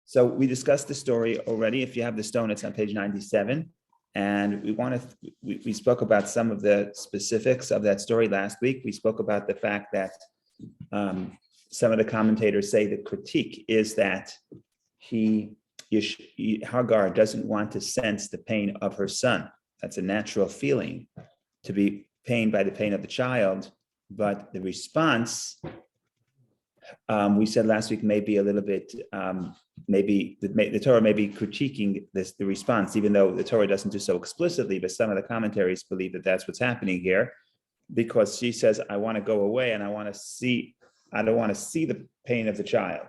So we discussed the story already. If you have the stone, it's on page 97. And we spoke about some of the specifics of that story last week. We spoke about the fact that some of the commentators say the critique is that Hagar doesn't want to sense the pain of her son. That's a natural feeling, to be pained by the pain of the child. But the response, we said last week, may be a little bit, maybe the Torah may be critiquing the response, even though the Torah doesn't do so explicitly, but some of the commentaries believe that that's what's happening here, because she says, I want to go away and I don't want to see the pain of the child.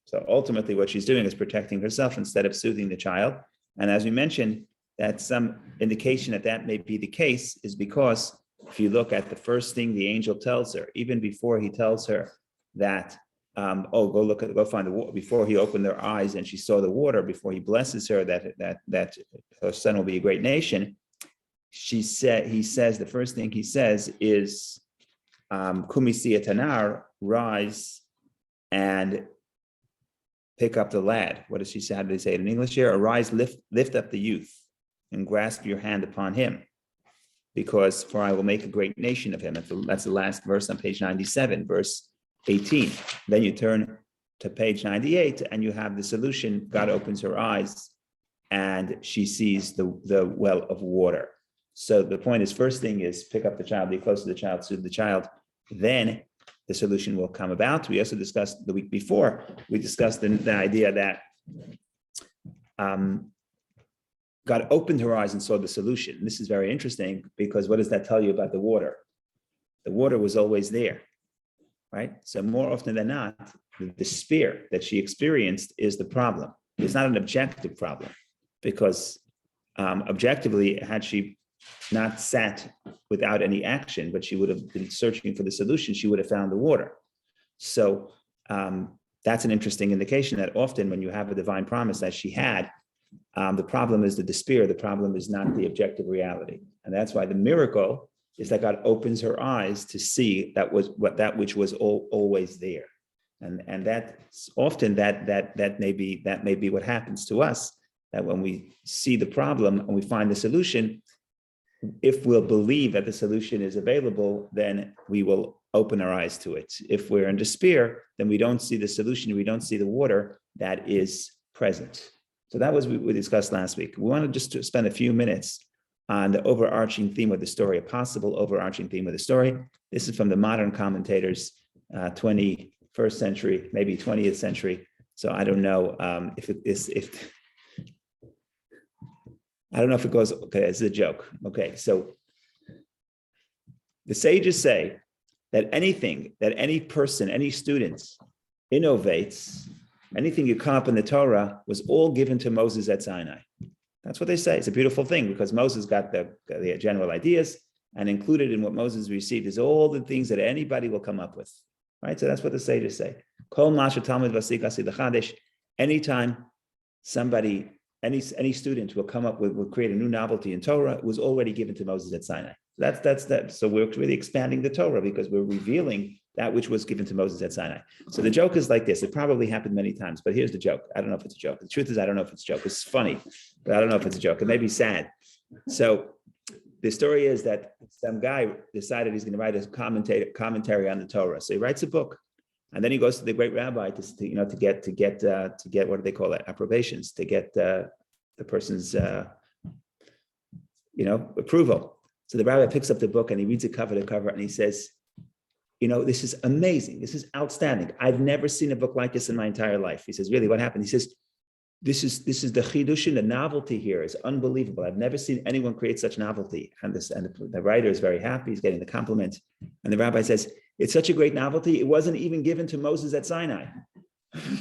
So ultimately what she's doing is protecting herself instead of soothing the child. And as we mentioned, that some indication that may be the case is because if you look at the first thing the angel tells her, even before he tells her that, go find the water, before he opened their eyes and she saw the water, before he blesses her that her son will be a great nation, he says, the first thing he says is, Kumisi etanar, rise and pick up the lad. What does she say? How do they say it in English here? Arise, lift up the youth and grasp your hand upon him, because for I will make a great nation of him. That's the last verse on page 97, verse 18. Then you turn to page 98 and you have the solution. God opens her eyes and she sees the well of water. So the point is, first thing is pick up the child, be close to the child, soothe the child. Then the solution will come about. We also discussed the week before, we discussed the idea that God opened her eyes and saw the solution. This is very interesting because what does that tell you about the water? The water was always there, right? So more often than not, the despair that she experienced is the problem. It's not an objective problem, because objectively, had she not sat without any action, but she would have been searching for the solution, she would have found the water. So that's an interesting indication that often when you have a divine promise that she had, the problem is the despair. The problem is not the objective reality. And that's why the miracle is that God opens her eyes to see that which was always there. And that's often that may be what happens to us, that when we see the problem and we find the solution, if we'll believe that the solution is available, then we will open our eyes to it. If we're in despair, then we don't see the solution, we don't see the water that is present. So that was what we discussed last week. We want to just spend a few minutes on the overarching theme of the story, a possible overarching theme of the story. This is from the modern commentators, 21st century, maybe 20th century. So I don't know I don't know if it goes, okay, it's a joke. Okay, so the sages say that anything that any person, any student innovates, anything you come up in the Torah was all given to Moses at Sinai. That's what they say. It's a beautiful thing because Moses got the general ideas, and included in what Moses received is all the things that anybody will come up with, right? So that's what the sages say. Anytime somebody, any student will come up with, will create a new novelty in Torah, it was already given to Moses at Sinai. That's that. So we're really expanding the Torah because we're revealing that which was given to Moses at Sinai. So the joke is like this. It probably happened many times, but here's the joke. I don't know if it's a joke. The truth is, I don't know if it's a joke. It's funny, but I don't know if it's a joke. It may be sad. So the story is that some guy decided he's going to write a commentary on the Torah. So he writes a book, and then he goes to the great rabbi to get what do they call it? Approbations, to get the person's approval. So the rabbi picks up the book and he reads it cover to cover and he says, this is amazing. This is outstanding. I've never seen a book like this in my entire life. He says, really, what happened? He says, this is the chidush, the novelty here is unbelievable. I've never seen anyone create such novelty. And the writer is very happy. He's getting the compliment. And the rabbi says, it's such a great novelty. It wasn't even given to Moses at Sinai.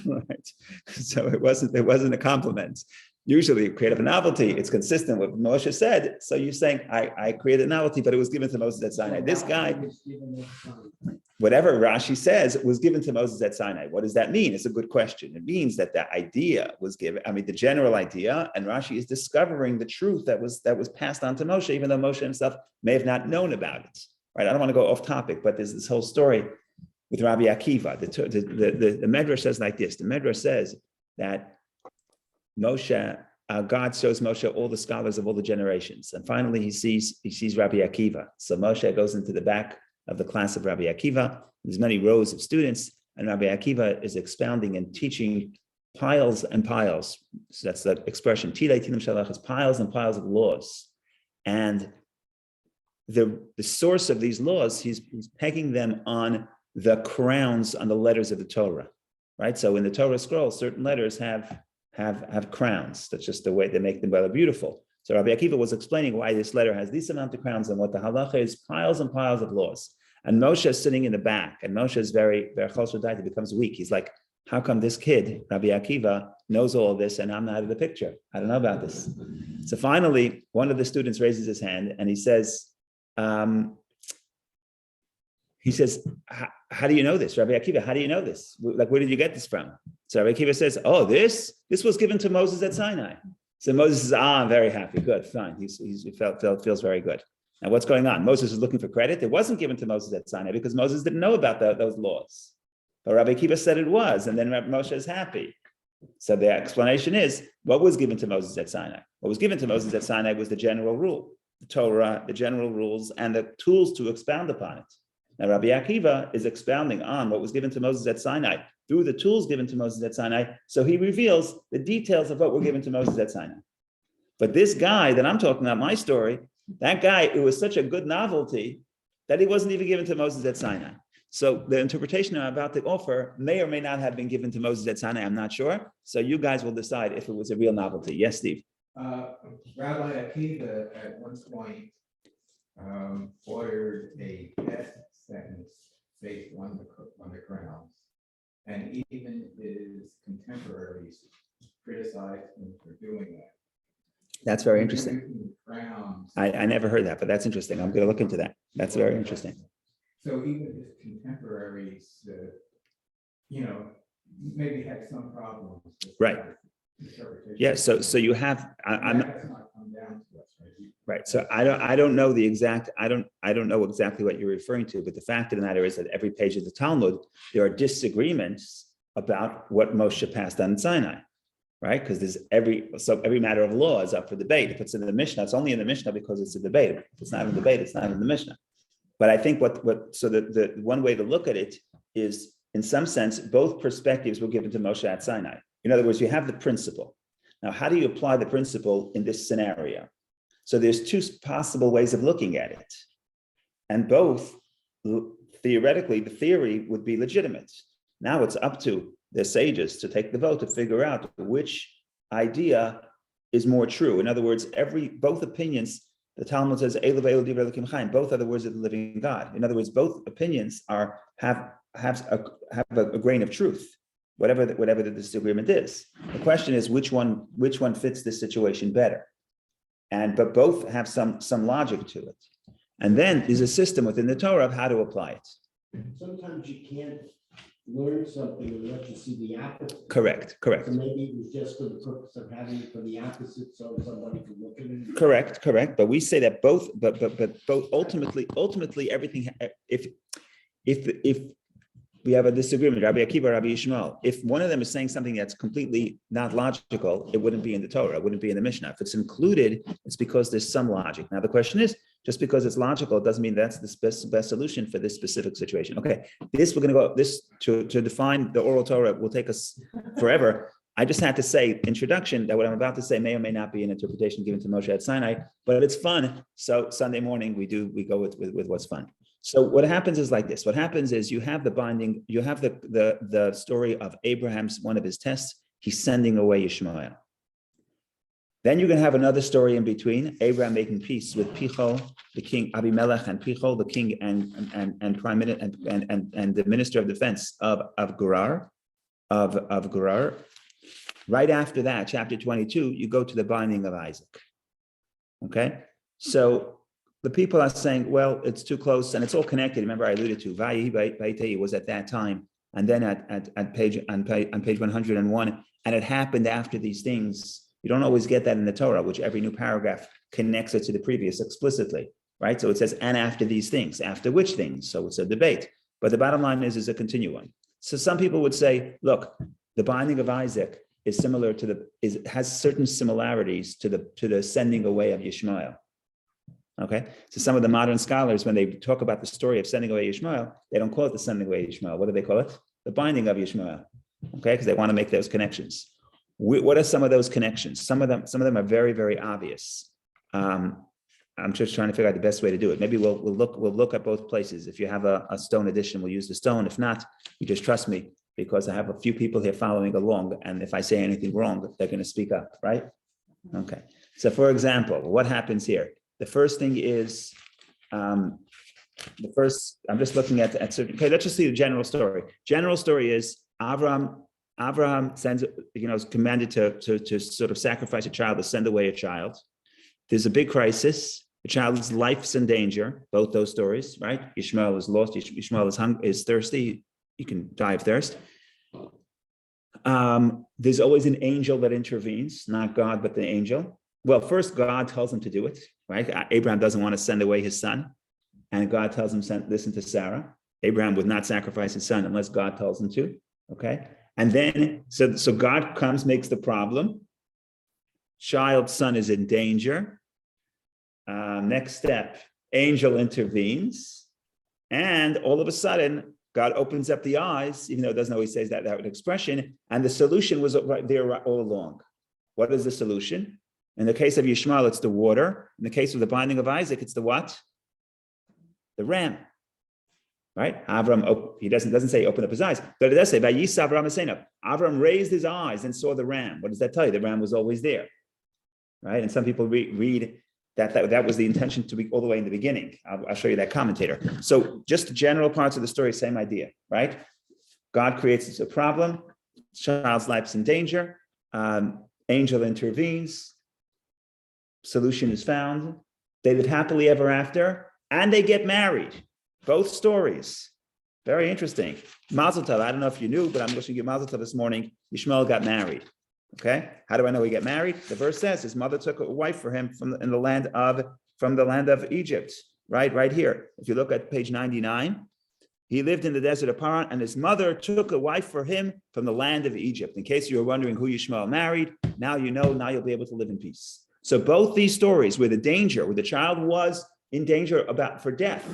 Right? So it wasn't a compliment. Usually create a novelty, it's consistent with what Moshe said. So you're saying, I created a novelty, but it was given to Moses at Sinai. This guy, whatever Rashi says, was given to Moses at Sinai. What does that mean? It's a good question. It means that the idea was given, the general idea, and Rashi is discovering the truth that was passed on to Moshe, even though Moshe himself may have not known about it. Right? I don't want to go off topic, but there's this whole story with Rabbi Akiva. The Medrash says like this. The Medrash says that Moshe, God shows Moshe all the scholars of all the generations. And finally, he sees Rabbi Akiva. So Moshe goes into the back of the class of Rabbi Akiva. There's many rows of students, and Rabbi Akiva is expounding and teaching piles and piles. So that's the expression. Tilei tilim shalach is piles and piles of laws. And the source of these laws, he's pegging them on the crowns on the letters of the Torah, right? So in the Torah scroll, certain letters have crowns. That's just the way they make them rather beautiful. So Rabbi Akiva was explaining why this letter has this amount of crowns and what the halacha is, piles and piles of laws. And Moshe is sitting in the back, and Moshe is very choshev da'at, he becomes weak. He's like, how come this kid, Rabbi Akiva, knows all of this and I'm not in the picture? I don't know about this. So finally, one of the students raises his hand and he says, how do you know this? Rabbi Akiva, how do you know this? Like, where did you get this from? So Rabbi Akiva says, oh, this was given to Moses at Sinai. So Moses says, I'm very happy. Good, fine. He feels very good. Now, what's going on? Moses is looking for credit. It wasn't given to Moses at Sinai because Moses didn't know about those laws. But Rabbi Akiva said it was, and then Moshe is happy. So the explanation is, what was given to Moses at Sinai? What was given to Moses at Sinai was the general rule, the Torah, the general rules, and the tools to expound upon it. Now, Rabbi Akiva is expounding on what was given to Moses at Sinai through the tools given to Moses at Sinai. So he reveals the details of what were given to Moses at Sinai. But this guy that I'm talking about, my story, that guy, it was such a good novelty that he wasn't even given to Moses at Sinai. So the interpretation I'm about to offer may or may not have been given to Moses at Sinai. I'm not sure. So you guys will decide if it was a real novelty. Yes, Steve? Rabbi Akiva at one point ordered a death sentence based on the crowns. And even his contemporaries criticized him for doing that. That's very interesting. I never heard that, but that's interesting. I'm going to look into that. That's very interesting. So even his contemporaries, maybe had some problems. Right. Yeah. So you have. I'm not come down to us, right. So I don't know the exact. I don't know exactly what you're referring to. But the fact of the matter is that every page of the Talmud there are disagreements about what Moshe passed on Sinai. Right, because there's every matter of law is up for debate. If it's in the Mishnah, it's only in the Mishnah because it's a debate. If it's not in the debate, it's not in the Mishnah. But I think the one way to look at it is, in some sense, both perspectives were given to Moshe at Sinai. In other words, you have the principle. Now, how do you apply the principle in this scenario? So there's two possible ways of looking at it, and both theoretically, the theory would be legitimate. Now it's up to the sages to take the vote to figure out which idea is more true. In other words, both opinions, the Talmud says, both are the words of the living God. In other words, both opinions have a grain of truth, whatever the disagreement is. The question is which one fits this situation better, but both have some logic to it. And then there's a system within the Torah of how to apply it. Sometimes you can't learn something unless you see the opposite. Correct. So maybe it was just for the purpose of having it for the opposite, so somebody could look at it. Correct. But we say that both, but both ultimately everything. If we have a disagreement, Rabbi Akiva, Rabbi Yishmael, if one of them is saying something that's completely not logical, it wouldn't be in the Torah, it wouldn't be in the Mishnah. If it's included, it's because there's some logic. Now the question is, just because it's logical, it doesn't mean that's the best solution for this specific situation. Okay, to define the oral Torah will take us forever. I just had to say, introduction, that what I'm about to say may or may not be an interpretation given to Moshe at Sinai, but it's fun. So Sunday morning, we go with what's fun. So what happens is like this. What happens is you have the binding, you have the story of Abraham's, one of his tests, he's sending away Yishmael. Then you're going to have another story in between, Abraham making peace with Pichol, the king, Abimelech, and Pichol, the king and prime minister and the minister of defense of Gerar. Right after that, chapter 22, you go to the binding of Isaac. Okay, so the people are saying, well, it's too close, and it's all connected. Remember, I alluded to Vayhi was at that time, and then at page 101, and it happened after these things. You don't always get that in the Torah, which every new paragraph connects it to the previous explicitly, right? So it says, and after these things, after which things? So it's a debate. But the bottom line is a continuum. So some people would say, look, the binding of Isaac is similar to has certain similarities to the sending away of Yishmael. Okay, so some of the modern scholars, when they talk about the story of sending away Yishmael, they don't call it the sending away Yishmael. What do they call it? The binding of Yishmael. Okay, because they want to make those connections. What are some of those connections? Some of them are very, very obvious. I'm just trying to figure out the best way to do it. Maybe we'll look at both places. If you have a stone edition, we'll use the stone. If not, you just trust me, because I have a few people here following along, and if I say anything wrong, they're going to speak up, right? Okay. So, for example, what happens here? The first thing is, I'm just looking at certain. Okay, let's just see the general story. General story is Abraham sends, is commanded to sort of sacrifice a child, to send away a child. There's a big crisis. The child's life's in danger. Both those stories, right? Yishmael is lost. Yishmael is thirsty. You can die of thirst. There's always an angel that intervenes, not God, but the angel. Well, first God tells him to do it, right? Abraham doesn't want to send away his son, and God tells him, listen to Sarah. Abraham would not sacrifice his son unless God tells him to, okay? And then, so God comes, makes the problem. Child's son is in danger. Next step, angel intervenes, and all of a sudden, God opens up the eyes, even though it doesn't always say that expression, and the solution was right there all along. What is the solution? In the case of Yishmael, it's the water. In the case of the binding of Isaac, it's the what? The ram. Right? Avram, he doesn't say open up his eyes, but it does say, Vayisa Avram Esena. Avram raised his eyes and saw the ram. What does that tell you? The ram was always there. Right? And some people read that was the intention to be all the way in the beginning. I'll show you that commentator. So just the general parts of the story, same idea, right? God creates a problem. Child's life's in danger. Angel intervenes. Solution is found. They live happily ever after, and they get married. Both stories. Very interesting. Mazel tov. I don't know if you knew, but I'm wishing you mazel tov this morning. Yishmael got married. Okay. How do I know he got married? The verse says his mother took a wife for him from the land of Egypt. Right here. If you look at page 99, he lived in the desert of Paran, and his mother took a wife for him from the land of Egypt. In case you were wondering who Yishmael married, now you know. Now you'll be able to live in peace. So both these stories, where the child was in danger for death,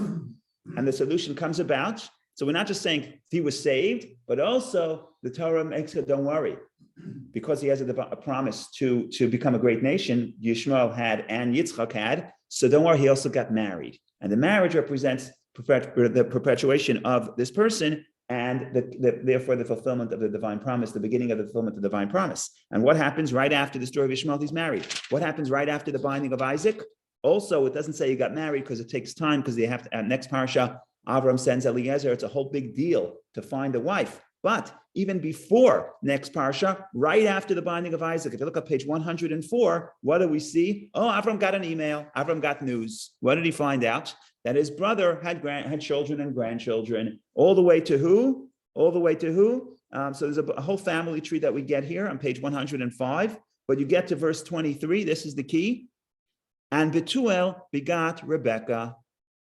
and the solution comes about. So we're not just saying he was saved, but also the Torah makes it, don't worry, because he has a promise to become a great nation. Yishmael had and Yitzchak had. So don't worry, he also got married, and the marriage represents the perpetuation of this person, and therefore the fulfillment of the divine promise, the beginning of the fulfillment of the divine promise. And what happens right after the story of Yishmael? He's married. What happens right after the binding of Isaac? Also, it doesn't say he got married because it takes time, because they have to, next parsha, Avram sends Eliezer. It's a whole big deal to find a wife. But even before next parsha, right after the binding of Isaac, if you look at page 104, what do we see? Oh, Avram got an email. Avram got news. What did he find out? That his brother had children and grandchildren. All the way to who? All the way to who? So there's a whole family tree that we get here on page 105. But you get to verse 23. This is the key. And Betuel begot Rebekah.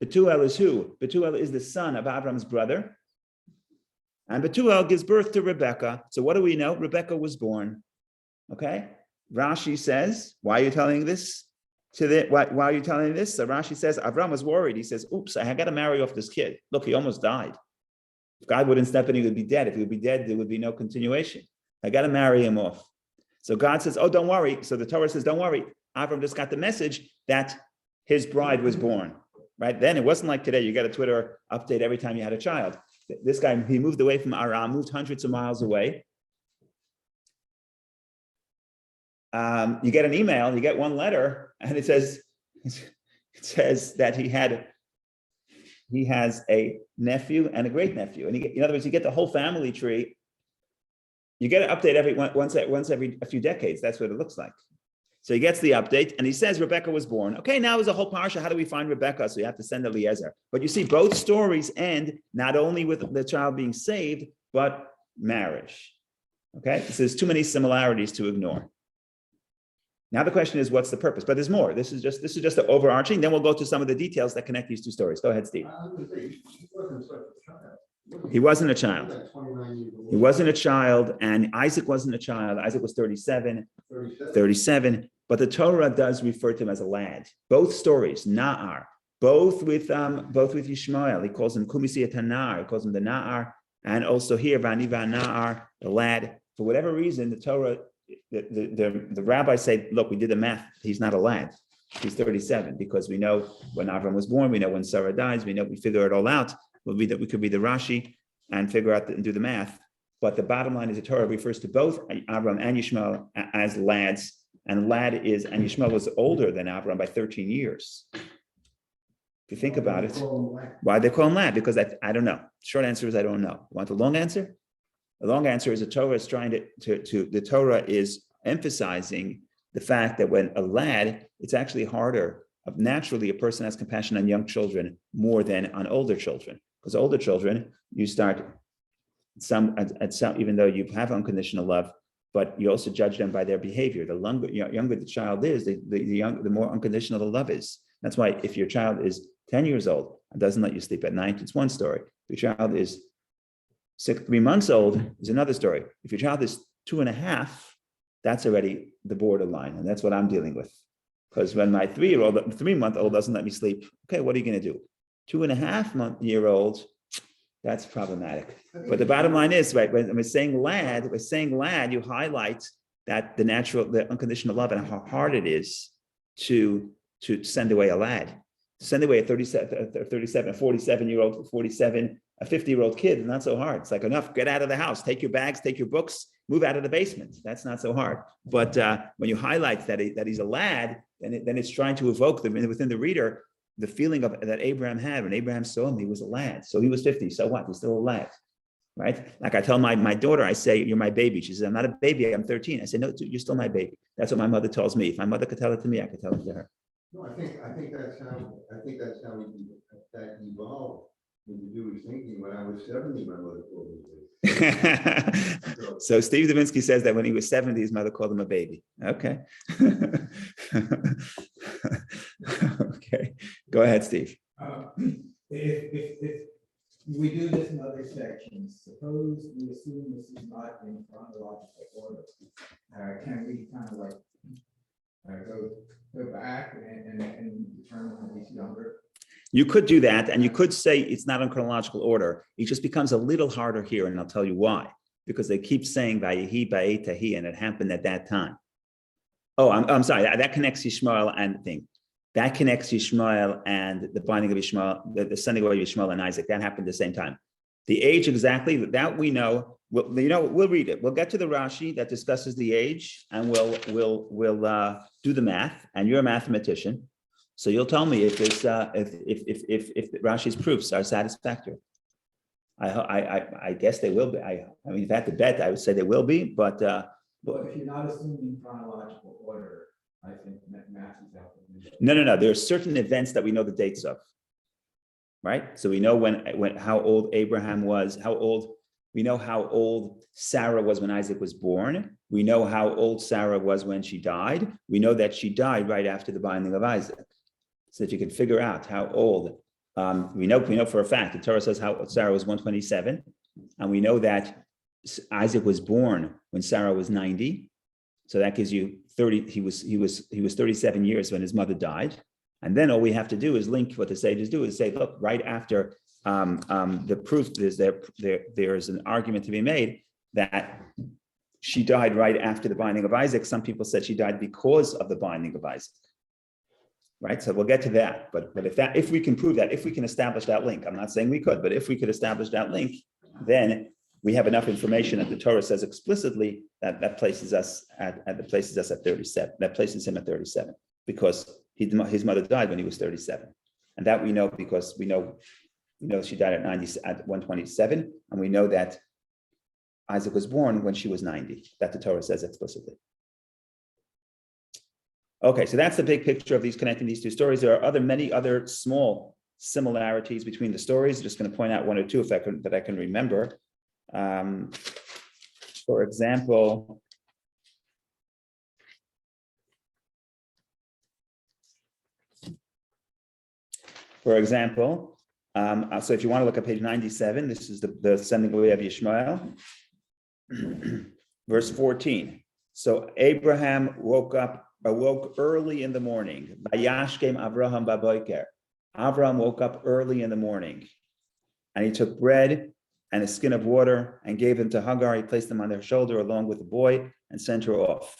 Betuel is who? Betuel is the son of Avram's brother. And Betuel gives birth to Rebekah. So what do we know? Rebekah was born. Okay? Rashi says, why are you telling this? Why are you telling this? So Rashi says, Avram was worried. He says, oops, I got to marry off this kid. Look, he almost died. If God wouldn't step in, he would be dead. If he would be dead, there would be no continuation. I got to marry him off. So God says, oh, don't worry. So the Torah says, don't worry. Avram just got the message that his bride was born. Right? Then it wasn't like today. You get a Twitter update every time you had a child. This guy, he moved away from Aram, moved hundreds of miles away. You get an email, you get one letter, and it says that he has a nephew and a great nephew. And in other words, you get the whole family tree. You get an update once every a few decades. That's what it looks like. So he gets the update, and he says Rebekah was born. Okay, now is a whole parsha. How do we find Rebekah? So you have to send Eliezer. But you see, both stories end not only with the child being saved, but marriage. Okay, so there's too many similarities to ignore. Now the question is, what's the purpose? But there's more. This is just the overarching. Then we'll go to some of the details that connect these two stories. Go ahead, Steve. He wasn't such a child. He wasn't a child. Like 29 years old. He wasn't a child, and Isaac wasn't a child. Isaac was 37. 37. But the Torah does refer to him as a lad. Both stories, Na'ar, both with Yishmael. He calls him Kumisi Tanar. He calls him the Na'ar, and also here Vaniva Na'ar, the lad. For whatever reason, the Torah, the rabbis say, look, we did the math. He's not a lad. He's 37 because we know when Avram was born. We know when Sarah dies. We figure it all out. We could read the Rashi and figure out and do the math. But the bottom line is the Torah refers to both Avram and Yishmael as lads. And Yishmael was older than Avram by 13 years. If you think about it, why they call him lad? Because I don't know. Short answer is I don't know. Want the long answer? The long answer is the Torah is trying the Torah is emphasizing the fact that when a lad, it's actually harder. Naturally, a person has compassion on young children more than on older children. Because older children, you start even though you have unconditional love, but you also judge them by their behavior. The younger the child is, the more unconditional the love is. That's why if your child is 10 years old and doesn't let you sleep at night, it's one story. If your child is 3 months old, is another story. If your child is 2.5, that's already the borderline, and that's what I'm dealing with. Because when my 3-month-old doesn't let me sleep, okay, what are you going to do? 2.5-year-old, that's problematic. But the bottom line is, right, when we're saying lad, you highlight that the unconditional love and how hard it is to send away a lad. To send away a 37, a 47-year-old, a 50-year-old kid is not so hard. It's like, enough, get out of the house, take your bags, take your books, move out of the basement. That's not so hard. But when you highlight that he's a lad, then it's trying to evoke within the reader the feeling of that Abraham had when Abraham saw him. He was a lad, so he was 50. So what? He's still a lad, right? Like I tell my daughter, I say, "You're my baby." She says, "I'm not a baby. I'm 13." I say, "No, you're still my baby." That's what my mother tells me. If my mother could tell it to me, I could tell it to her. No, I think that's how that evolved into Jewish thinking. When I was 70, my mother told me this. So Steve Davinsky says that when he was 70, his mother called him a baby. Okay. Okay. Go ahead, Steve. If we do this in other sections, suppose we assume this is not in chronological order, can we kind of like go back and determine when he's younger? You could do that, and you could say it's not in chronological order. It just becomes a little harder here, and I'll tell you why. Because they keep saying Vayehi Ba'etahi, and it happened at that time. Oh, I'm sorry. That connects Yishmael and the thing. That connects Yishmael and the binding of Yishmael, the sending away of Yishmael and Isaac. That happened at the same time. The age exactly that we know. We'll read it. We'll get to the Rashi that discusses the age, and we'll do the math. And you're a mathematician, so you'll tell me if Rashi's proofs are satisfactory. I guess they will be. I mean, if I had to bet, I would say they will be. But if you're not assuming chronological order, I think math is out. No. There are certain events that we know the dates of, right? So we know when how old Abraham was, we know how old Sarah was when Isaac was born. We know how old Sarah was when she died. We know that she died right after the binding of Isaac. So if you can figure out how old, we know for a fact, the Torah says how old Sarah was 127, and we know that Isaac was born when Sarah was 90. So that gives you 30. He was 37 years when his mother died, and then all we have to do is link what the sages do is say, look, right after the proof is there is an argument to be made that she died right after the binding of Isaac. Some people said she died because of the binding of Isaac. Right, so we'll get to that. But if we can prove that, if we can establish that link, I'm not saying we could, but if we could establish that link, then we have enough information that the Torah says explicitly that places us at 37. That places him at 37 because his mother died when he was 37, and that we know because we know she died at 127, and we know that Isaac was born when she was 90. That the Torah says explicitly. Okay, so that's the big picture of connecting these two stories. There are many other small similarities between the stories. I'm just going to point out one or two that I can remember. For example, So if you want to look at page 97, this is the sending away of Yishmael. Verse 14. So Abraham awoke early in the morning. Vayashkem Avraham baboker. Avraham woke up early in the morning, and he took bread and a skin of water and gave them to Hagar. He placed them on their shoulder along with the boy and sent her off.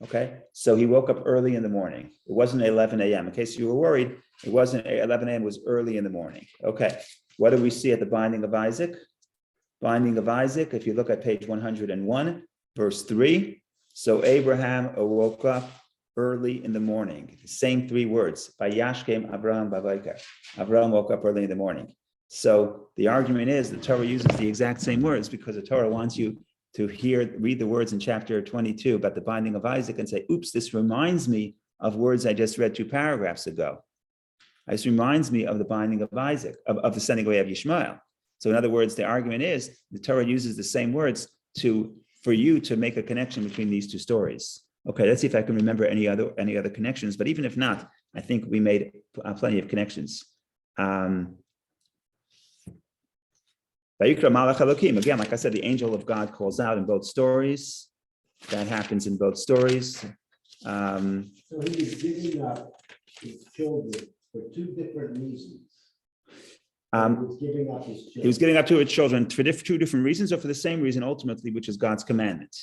Okay, so he woke up early in the morning. It wasn't 11 a.m. In case you were worried, it wasn't 11 a.m. It was early in the morning. Okay, what do we see at the binding of Isaac? Binding of Isaac, if you look at page 101, verse 3. So Abraham woke up early in the morning. The same three words. Vayashkem Avraham baboker. Avraham woke up early in the morning. So the argument is the Torah uses the exact same words because the Torah wants you to read the words in chapter 22 about the binding of Isaac and say, oops, this reminds me of words I just read 2 paragraphs ago. This reminds me of the binding of Isaac, of the sending away of Yishmael. So in other words, the argument is the Torah uses the same words for you to make a connection between these two stories. Okay, let's see if I can remember any other connections, but even if not, I think we made plenty of connections. Vayikra Malach Elokim. Again, like I said, the angel of God calls out in both stories. That happens in both stories. So he was giving up his children for 2 different reasons. He was giving up his children. He was giving up to his children for 2 different reasons, or for the same reason ultimately, which is God's commandment.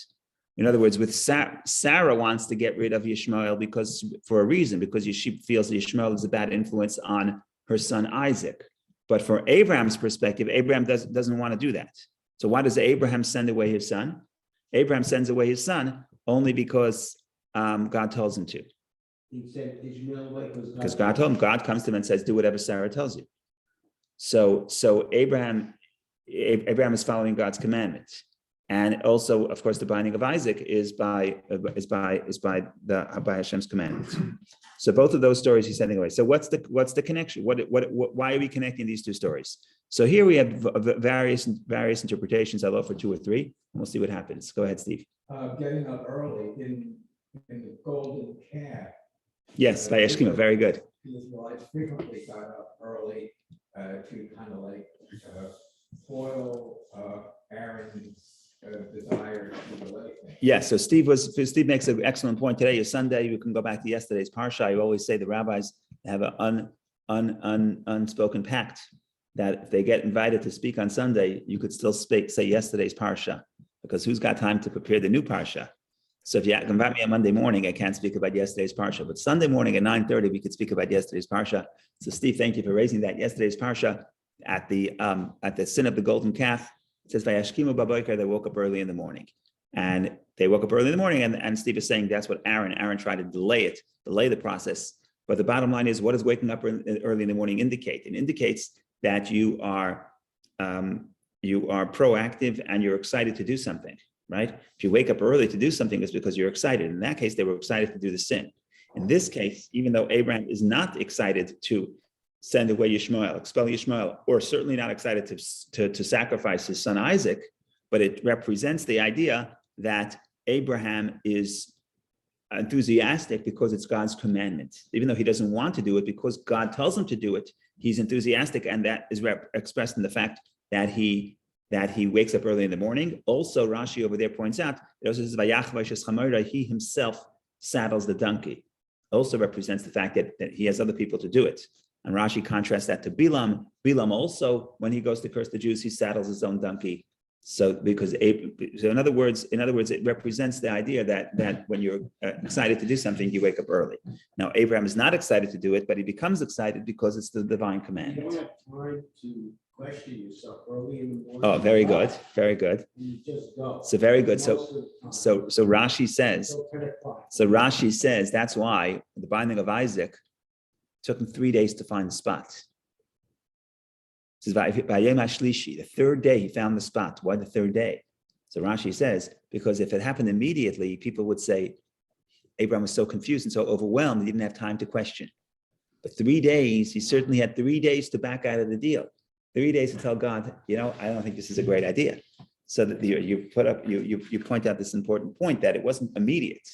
In other words, with Sarah wants to get rid of Yishmael for a reason, because she feels that Yishmael is a bad influence on her son Isaac. But for Abraham's perspective, Abraham doesn't want to do that. So why does Abraham send away his son? Abraham sends away his son only because God tells him to. He sent Ishmael away because God told him. God comes to him and says, "Do whatever Sarah tells you." So Abraham is following God's commandment, and also, of course, the binding of Isaac is by Hashem's commandment. So both of those stories he's sending away. So what's the connection? Why are we connecting these 2 stories? So here we have various interpretations. I'll offer 2 or 3, and we'll see what happens. Go ahead, Steve. Getting up early in the golden calf. Yes, by Eshkima, very good. The Israelites frequently got up early to kind of like foil Aaron's desire to delay things. Yeah, so Steve makes an excellent point. Today is Sunday. You can go back to yesterday's parsha. You always say the rabbis have an unspoken pact that if they get invited to speak on Sunday, you could still say yesterday's parsha, because who's got time to prepare the new parsha? So if you invite me on Monday morning, I can't speak about yesterday's parsha, but Sunday morning at 9:30, we could speak about yesterday's parsha. So Steve, thank you for raising that. Yesterday's parsha at the sin of the golden calf, it says, "Vayashkimu baboker," they woke up early in the morning. And they woke up early in the morning, and Steve is saying that's what Aaron tried to delay the process. But the bottom line is, what does waking up early in the morning indicate? It indicates that you are proactive and you're excited to do something, right? If you wake up early to do something, it's because you're excited. In that case, they were excited to do the sin. In this case, even though Abraham is not excited to send away Yishmael, expel Yishmael, or certainly not excited to sacrifice his son Isaac, but it represents the idea that Abraham is enthusiastic because it's God's commandment. Even though he doesn't want to do it, because God tells him to do it, he's enthusiastic, and that is expressed in the fact that he wakes up early in the morning. Also, Rashi over there points out, it also says, he himself saddles the donkey. Also represents the fact that he has other people to do it. And Rashi contrasts that to Bilam. Bilam also, when he goes to curse the Jews, he saddles his own donkey. So in other words, it represents the idea that when you're excited to do something, you wake up early. Now, Abraham is not excited to do it, but he becomes excited because it's the divine command. You don't have time to question yourself early in the morning. Oh, very good, very good. You just go. So very good. So Rashi says that's why the binding of Isaac took him 3 days to find the spot. It says, the 3rd day he found the spot. Why the 3rd day? So Rashi says, because if it happened immediately, people would say Abraham was so confused and so overwhelmed, he didn't have time to question. But 3 days, he certainly had 3 days to back out of the deal. 3 days to tell God, I don't think this is a great idea. So that you point out this important point that it wasn't immediate.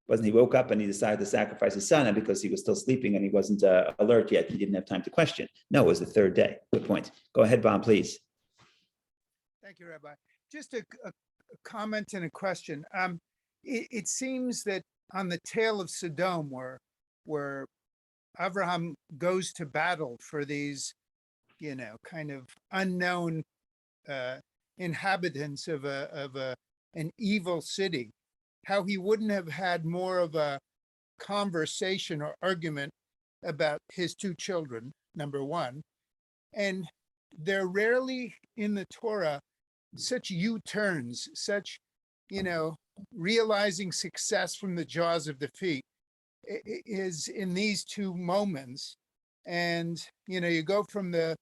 Wasn't he woke up and he decided to sacrifice his son, and because he was still sleeping and he wasn't alert yet, he didn't have time to question. No, it was the third day. Good point. Go ahead, Bob, please. Thank you, Rabbi. Just a comment and a question. It seems that on the tale of Sodom, where Abraham goes to battle for these, kind of unknown inhabitants of an evil city, how he wouldn't have had more of a conversation or argument about his two children, number one. And they're rarely in the Torah such U-turns, such, realizing success from the jaws of defeat is in these two moments. And, you go from the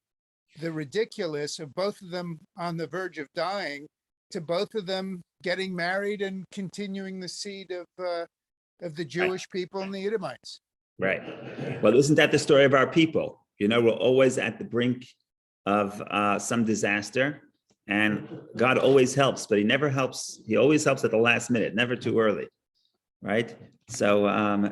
ridiculous of both of them on the verge of dying to both of them getting married and continuing the seed of the Jewish people and the Edomites. Right. Well, isn't that the story of our people? We're always at the brink of some disaster, and God always helps, but he never helps. He always helps at the last minute, never too early. Right. So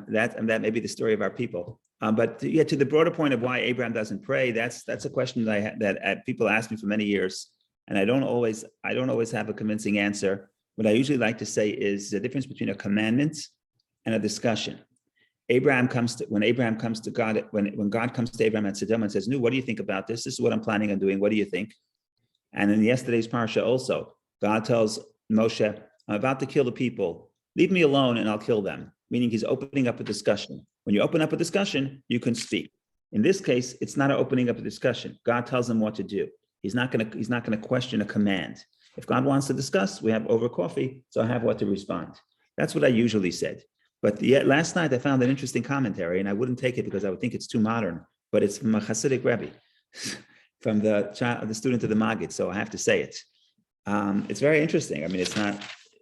that may be the story of our people. But to the broader point of why Abraham doesn't pray, that's a question that people ask me for many years, and I don't always have a convincing answer. What I usually like to say is the difference between a commandment and a discussion. When Abraham comes to God, when God comes to Abraham at Sodom and says, "Nu, what do you think about this? This is what I'm planning on doing. What do you think?" And in yesterday's parsha also, God tells Moshe, "I'm about to kill the people. Leave me alone and I'll kill them." Meaning he's opening up a discussion. When you open up a discussion, you can speak. In this case, it's not an opening up a discussion. God tells him what to do. He's not going to question a command. If God wants to discuss, we have over coffee, so I have what to respond. That's what I usually said. But last night I found an interesting commentary, and I wouldn't take it because I would think it's too modern, but it's from a Hasidic Rebbe, from the student of the Maggid, so I have to say it. It's very interesting. I mean, it's not,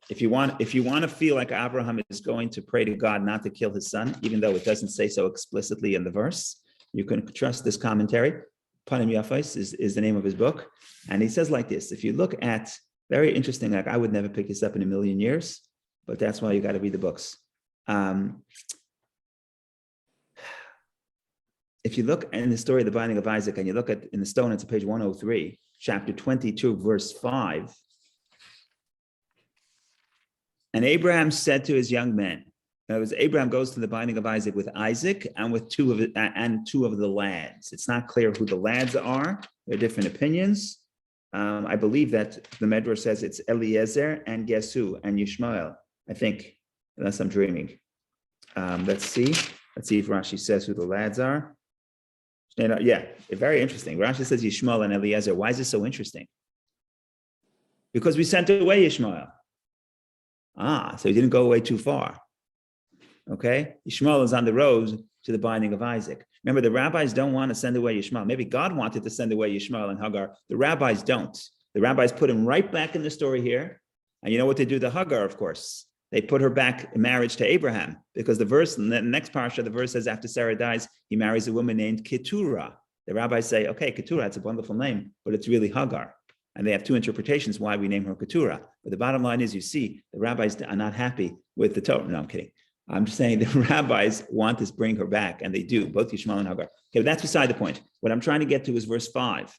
if you want to feel like Abraham is going to pray to God not to kill his son, even though it doesn't say so explicitly in the verse, you can trust this commentary. Panim Yafais is the name of his book. And he says like this: if you look at, very interesting, like I would never pick this up in a million years, but that's why you got to read the books. If you look in the story of the binding of Isaac, and you look at in the stone, it's page 103, chapter 22, verse 5. And Abraham said to his young men, in other words, Abraham goes to the binding of Isaac with Isaac and with two of the lads. It's not clear who the lads are. There are different opinions. I believe that the Medrash says it's Eliezer and Gesu and Yishmael, I think, unless I'm dreaming. Let's see if Rashi says who the lads are. Yeah, very interesting. Rashi says Yishmael and Eliezer. Why is this so interesting? Because we sent away Yishmael. So he didn't go away too far. Okay, Yishmael is on the road to the binding of Isaac. Remember, the rabbis don't want to send away Yishmael. Maybe God wanted to send away Yishmael and Hagar. The rabbis don't. The rabbis put him right back in the story here. And you know what they do to Hagar, of course? They put her back in marriage to Abraham, because the verse in the next parsha, the verse says after Sarah dies, he marries a woman named Keturah. The rabbis say, okay, Keturah, it's a wonderful name, but it's really Hagar. And they have two interpretations why we name her Keturah. But the bottom line is, you see, the rabbis are not happy with the Torah. No, I'm kidding. I'm just saying the rabbis want to bring her back, and they do, both Yishmael and Hagar. Okay, but that's beside the point. What I'm trying to get to is verse 5.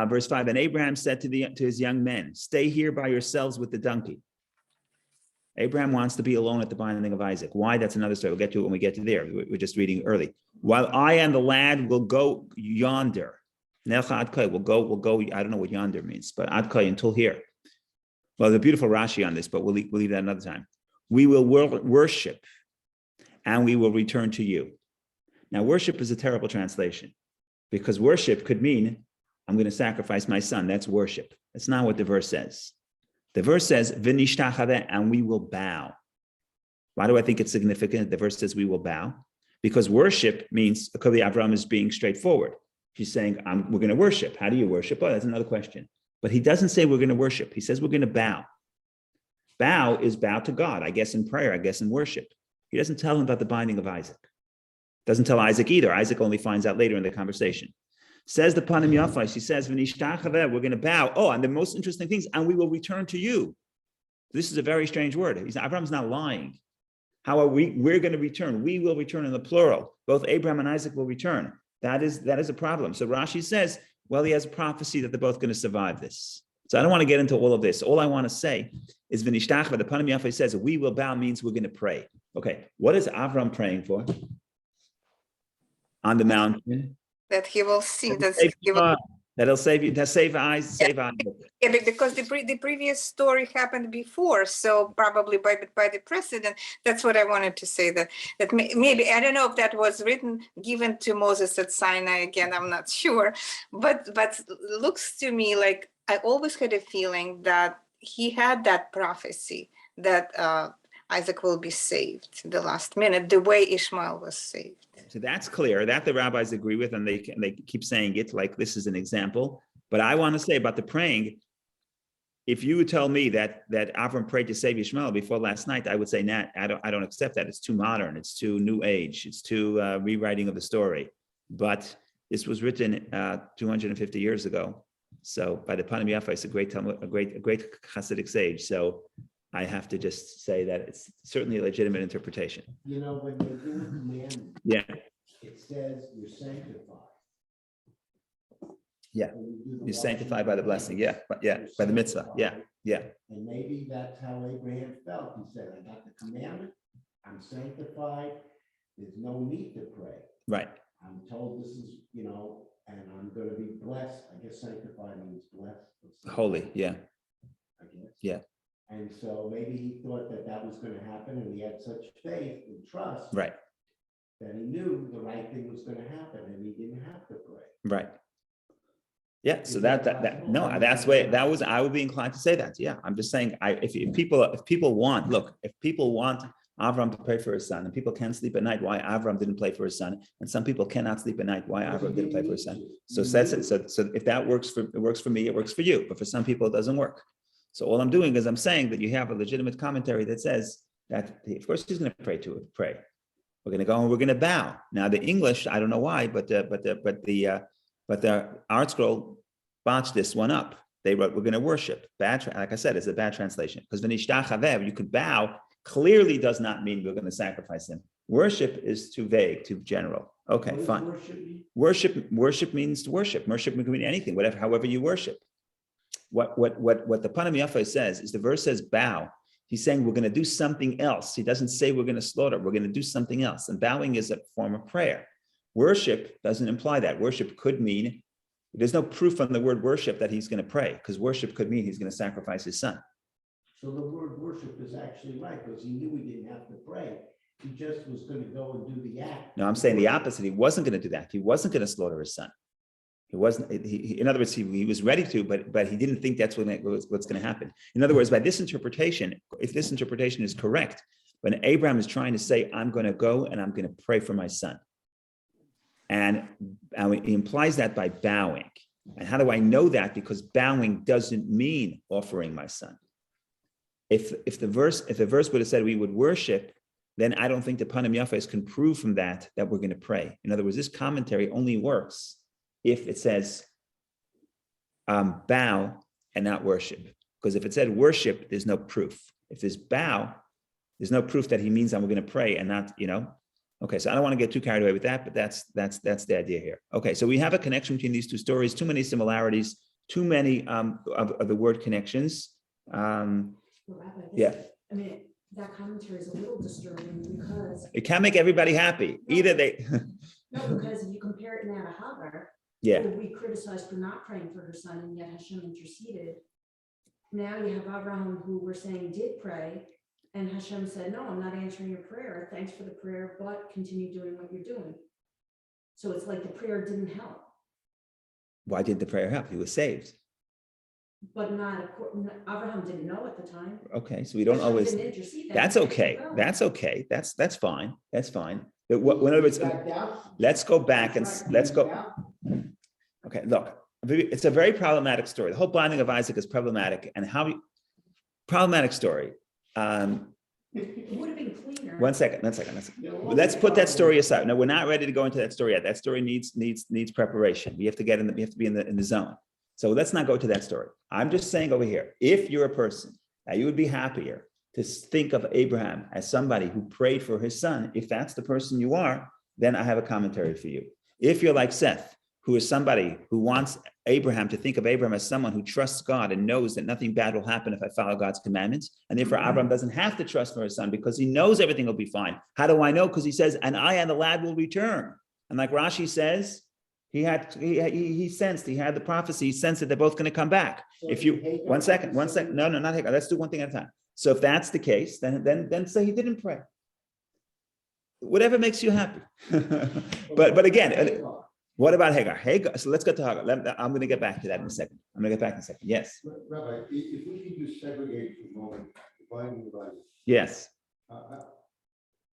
Verse 5, and Abraham said to his young men, "Stay here by yourselves with the donkey." Abraham wants to be alone at the binding of Isaac. Why? That's another story. We'll get to it when we get to there. We're just reading early. While I and the lad will go yonder. Nelcha Adkai will go. I don't know what yonder means, but Adkai until here. Well, there's a beautiful Rashi on this, but we'll leave that another time. We will worship, and we will return to you. Now, worship is a terrible translation, because worship could mean I'm going to sacrifice my son. That's worship. That's not what the verse says. The verse says, "V'nishtachaveh," and we will bow. Why do I think it's significant? The verse says we will bow, because worship means Avram is being straightforward. He's saying, we're going to worship. How do you worship? Oh, that's another question. But he doesn't say we're going to worship. He says we're going to bow. Bow is bow to God, I guess in prayer, I guess in worship. He doesn't tell him about the binding of Isaac. Doesn't tell Isaac either. Isaac only finds out later in the conversation. Says the Panim Yafais, he says, "V'nishtachaveh," we're going to bow. Oh, and the most interesting things, and we will return to you. This is a very strange word. Abraham's not lying. How are we? We're going to return. We will return in the plural. Both Abraham and Isaac will return. That is a problem. So Rashi says, well, he has a prophecy that they're both going to survive this. So I don't want to get into all of this. All I want to say is V'nishtachva, the Panim Yafeh says, we will bow means we're going to pray. Okay, what is Avram praying for? On the mountain. That he will see, That'll save you, that'll save eyes, save eyes. yeah, because the previous story happened before, so probably by the precedent, that's what I wanted to say, that maybe, I don't know if that was given to Moses at Sinai, again, I'm not sure, but looks to me like I always had a feeling that he had that prophecy that Isaac will be saved the last minute, the way Ishmael was saved. So that's clear, that the rabbis agree with, and they keep saying it like this is an example. But I want to say about the praying, if you would tell me that Avram prayed to save Yishmael before last night, I would say, nah, I don't accept that. It's too modern. It's too new age. It's too rewriting of the story. But this was written 250 years ago. So by the Panim Yafeh, it's a great Hasidic sage. So I have to just say that it's certainly a legitimate interpretation. You know, when they do a commandment, Yeah. it says you're sanctified. Yeah. When you do the You're sanctified by the blessing. washing, Yeah. But yeah, you're by the mitzvah. Yeah. sanctified. Yeah. And maybe that's how Abraham felt. He said, I got the commandment, I'm sanctified, there's no need to pray. Right. I'm told this is, and I'm gonna be blessed. I guess sanctified means blessed. Holy. Yeah. I guess. Yeah. And so maybe he thought that was gonna happen, and he had such faith and trust. Right. That he knew the right thing was gonna happen, and he didn't have to pray. Right. Yeah. So Is that possible? no, that's way that was, I would be inclined to say that. Yeah. I'm just saying, if people want Avram to pray for his son, and people can sleep at night, why Avram didn't pray for his son, and some people cannot sleep at night, why Avram didn't pray for his son. So that's it. So if that works for me, it works for you, but for some people it doesn't work. So all I'm doing is I'm saying that you have a legitimate commentary that says that of course he's going to pray. We're going to go and we're going to bow. Now the English, I don't know why, but the Art Scroll botched this one up. They wrote, we're going to worship. Bad, like I said, it's a bad translation, because v'nishtach you could bow clearly does not mean we're going to sacrifice him. Worship is too vague, too general. Okay, What does fine. Worship means to worship. Worship can mean anything, whatever, however you worship. What the Panim Yafeh says is, the verse says bow. He's saying we're going to do something else. He doesn't say we're going to slaughter. We're going to do something else. And bowing is a form of prayer. Worship doesn't imply that. Worship could mean, there's no proof on the word worship that he's going to pray, because worship could mean he's going to sacrifice his son. So the word worship is actually right, because he knew he didn't have to pray. He just was going to go and do the act. No, I'm saying the opposite. He wasn't going to do that. He wasn't going to slaughter his son. He wasn't. In other words, he was ready to, but he didn't think that's what's going to happen. In other words, by this interpretation, if this interpretation is correct, when Abraham is trying to say, "I'm going to go and I'm going to pray for my son," and he implies that by bowing. And how do I know that? Because bowing doesn't mean offering my son. If the verse would have said we would worship, then I don't think the Panim Yafes can prove from that we're going to pray. In other words, this commentary only works if it says bow and not worship. Because if it said worship, there's no proof. If there's bow, there's no proof that he means I'm going to pray and not, Okay, so I don't want to get too carried away with that, but that's the idea here. Okay, so we have a connection between these two stories, too many similarities, too many of the word connections. Yeah. I mean, that commentary is a little disturbing because. It can make everybody happy. Either they. No, because if you compare it now to Hagar. Yeah. Who we criticized for not praying for her son, and yet Hashem interceded. Now you have Abraham, who we're saying did pray, and Hashem said, no, I'm not answering your prayer. Thanks for the prayer, but continue doing what you're doing. So it's like the prayer didn't help. Why did the prayer help? He was saved. But Abraham didn't know at the time. Okay, so we don't Hashem always. didn't intercede, That's okay. That's okay. That's fine. That's fine. But in other words, let's go back and let's go. Okay, look, it's a very problematic story. The whole blinding of Isaac is problematic, and problematic story. It would have been cleaner. One second. Let's put that story aside. No, we're not ready to go into that story yet. That story needs preparation. We have to be in the zone. So let's not go to that story. I'm just saying over here, if you're a person, that you would be happier to think of Abraham as somebody who prayed for his son, if that's the person you are, then I have a commentary for you. If you're like Seth, who is somebody who wants Abraham to think of Abraham as someone who trusts God and knows that nothing bad will happen if I follow God's commandments, and therefore Abraham doesn't have to trust for his son because he knows everything will be fine. How do I know? Because he says, and I and the lad will return. And like Rashi says, he sensed, he had the prophecy, he sensed that they're both going to come back. So If you, Hagar one second, wasn't no, not Hagar. Let's do one thing at a time. So if that's the case, then say he didn't pray. Whatever makes you happy. but again, Hagar. what about Hagar? Hagar. So let's get to Hagar. I'm going to get back to that in a second. Yes. Rabbi, if we could just segregate for a moment, dividing the Bible. Yes.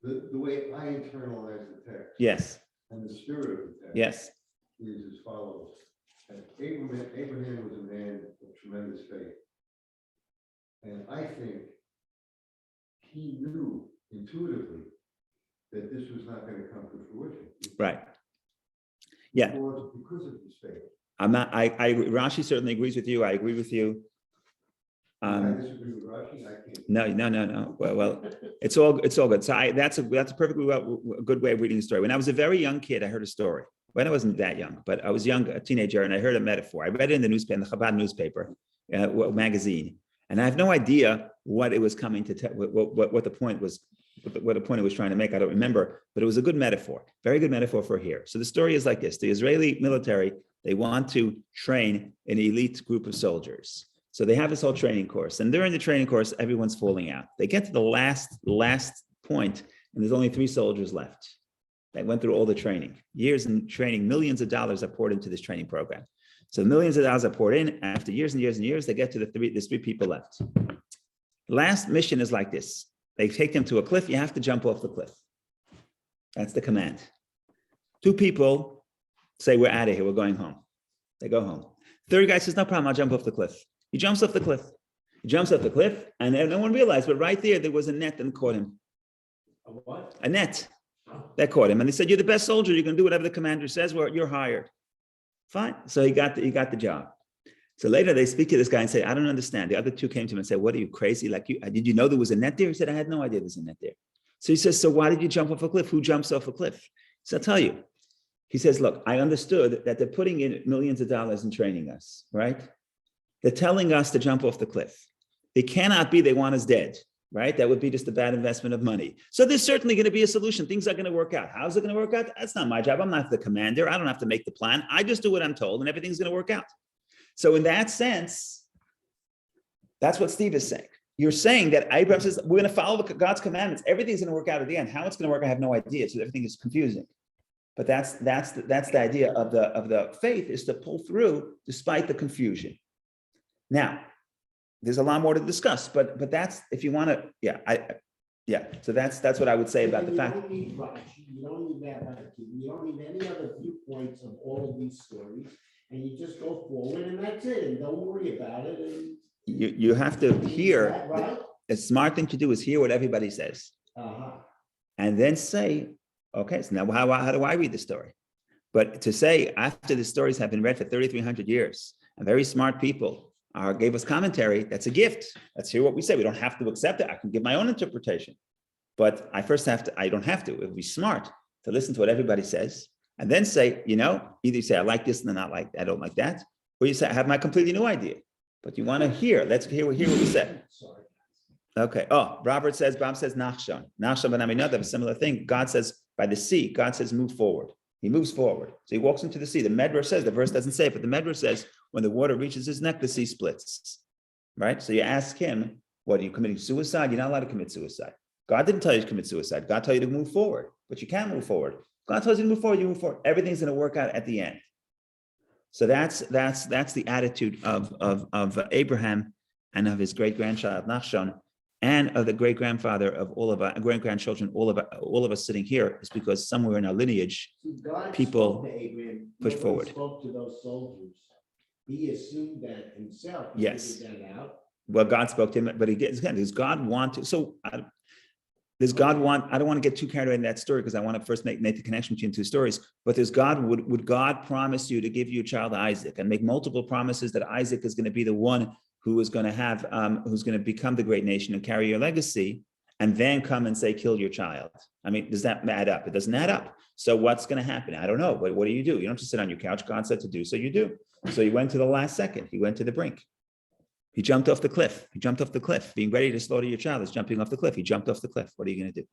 The way I internalize the text. Yes. And the spirit of the text. Yes. Is as follows. Abraham was a man of tremendous faith. And I think he knew intuitively that this was not going to come to fruition. Right. Yeah. Because of his faith. I'm not, I agree. Rashi certainly agrees with you. I agree with you. I disagree with Rashi. I can't. No. Well, it's all good. So that's a perfectly good way of reading the story. When I was a very young kid, I heard a story. When I wasn't that young, but I was young, a teenager, and I heard a metaphor. I read it in the newspaper, in the Chabad newspaper, magazine, and I have no idea what it was coming to tell, what the point was, what the point it was trying to make. I don't remember, but it was a good metaphor, very good metaphor for here. So the story is like this: the Israeli military, they want to train an elite group of soldiers. So they have this whole training course, and during the training course, everyone's falling out. They get to the last point, and there's only 3 soldiers left. They went through all the training, years in training, millions of dollars are poured into this training program. So millions of dollars are poured in. After years and years and years, they get to there's 3 people left. Last mission is like this. They take them to a cliff. You have to jump off the cliff. That's the command. 2 people say, we're out of here. We're going home. They go home. Third guy says, no problem. I'll jump off the cliff. He jumps off the cliff. He jumps off the cliff, and no one realized, but right there was a net that caught him. A what? A net. That caught him, and they said, "You're the best soldier. You can do whatever the commander says. Well, you're hired." Fine. So he got the job. So later they speak to this guy and say, "I don't understand." The other 2 came to him and said, "What are you crazy? Like did you know there was a net there?" He said, "I had no idea there's a net there." So he says, "So why did you jump off a cliff? Who jumps off a cliff?" He said, "I'll tell you." He says, "Look, I understood that they're putting in millions of dollars in training us, right? They're telling us to jump off the cliff. It cannot be they want us dead." Right? That would be just a bad investment of money. So there's certainly going to be a solution. Things are going to work out. How's it going to work out? That's not my job. I'm not the commander. I don't have to make the plan. I just do what I'm told and everything's going to work out. So in that sense, that's what Steve is saying. You're saying that Abraham says, we're going to follow God's commandments. Everything's going to work out at the end. How it's going to work, I have no idea. So everything is confusing. But that's the idea of the faith, is to pull through despite the confusion. Now, there's a lot more to discuss, but that's, if you want to, so that's what I would say about the fact. You don't need Rashi, you don't need that, you don't need any other viewpoints of all of these stories, and you just go forward, and that's it, and don't worry about it. And you have to hear, that right? a smart thing to do is hear what everybody says, and then say, okay, so now how do I read the story? But to say, after the stories have been read for 3,300 years, and very smart people gave us commentary, that's a gift. Let's hear what we say. We don't have to accept it. I can give my own interpretation. But I don't have to. It would be smart to listen to what everybody says and then say, either you say, I like this and I don't like that. Or you say, I have my completely new idea. But you want to hear. Let's hear what we said. Sorry. Okay. Bob says, Nachshon. Nachshon ben Aminadav, a similar thing. God says, by the sea, God says, move forward. He moves forward. So he walks into the sea. The Medrash says, the verse doesn't say it, but the Medrash says, when the water reaches his neck, the sea splits. Right? So you ask him, what, are you committing suicide? You're not allowed to commit suicide. God didn't tell you to commit suicide. God told you to move forward, but you can't move forward. God tells you to move forward, you move forward. Everything's going to work out at the end. So that's the attitude of Abraham and of his great-grandchild Nachshon, and of the great-grandfather of all of our great-grandchildren, all of us sitting here, is because somewhere in our lineage, God people spoke to Abraham, push when he forward. spoke to those soldiers. He assumed that himself. He Yes. figured that out. Well, God spoke to him, but does God want to? So does God want? I don't want to get too carried away in that story because I want to first make the connection between 2 stories. But would God promise you to give you a child Isaac and make multiple promises that Isaac is going to be the one who is going to have, who's going to become the great nation and carry your legacy, and then come and say, kill your child. I mean, does that add up? It doesn't add up. So what's going to happen? I don't know, but what do? You don't just sit on your couch. God said to do, so you do. So he went to the last second. He went to the brink. He jumped off the cliff. He jumped off the cliff. Being ready to slaughter your child is jumping off the cliff. He jumped off the cliff. What are you going to do?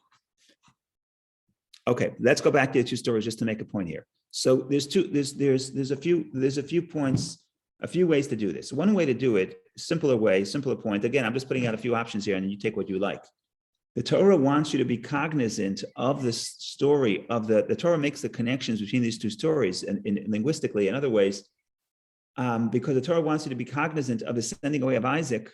Okay, let's go back to the two stories just to make a point here. So there's a few points, a few ways to do this. One way to do it, simpler point. Again, I'm just putting out a few options here, and you take what you like. The Torah wants you to be cognizant of this story of the Torah makes the connections between these two stories and linguistically and other ways, because the Torah wants you to be cognizant of the sending away of Isaac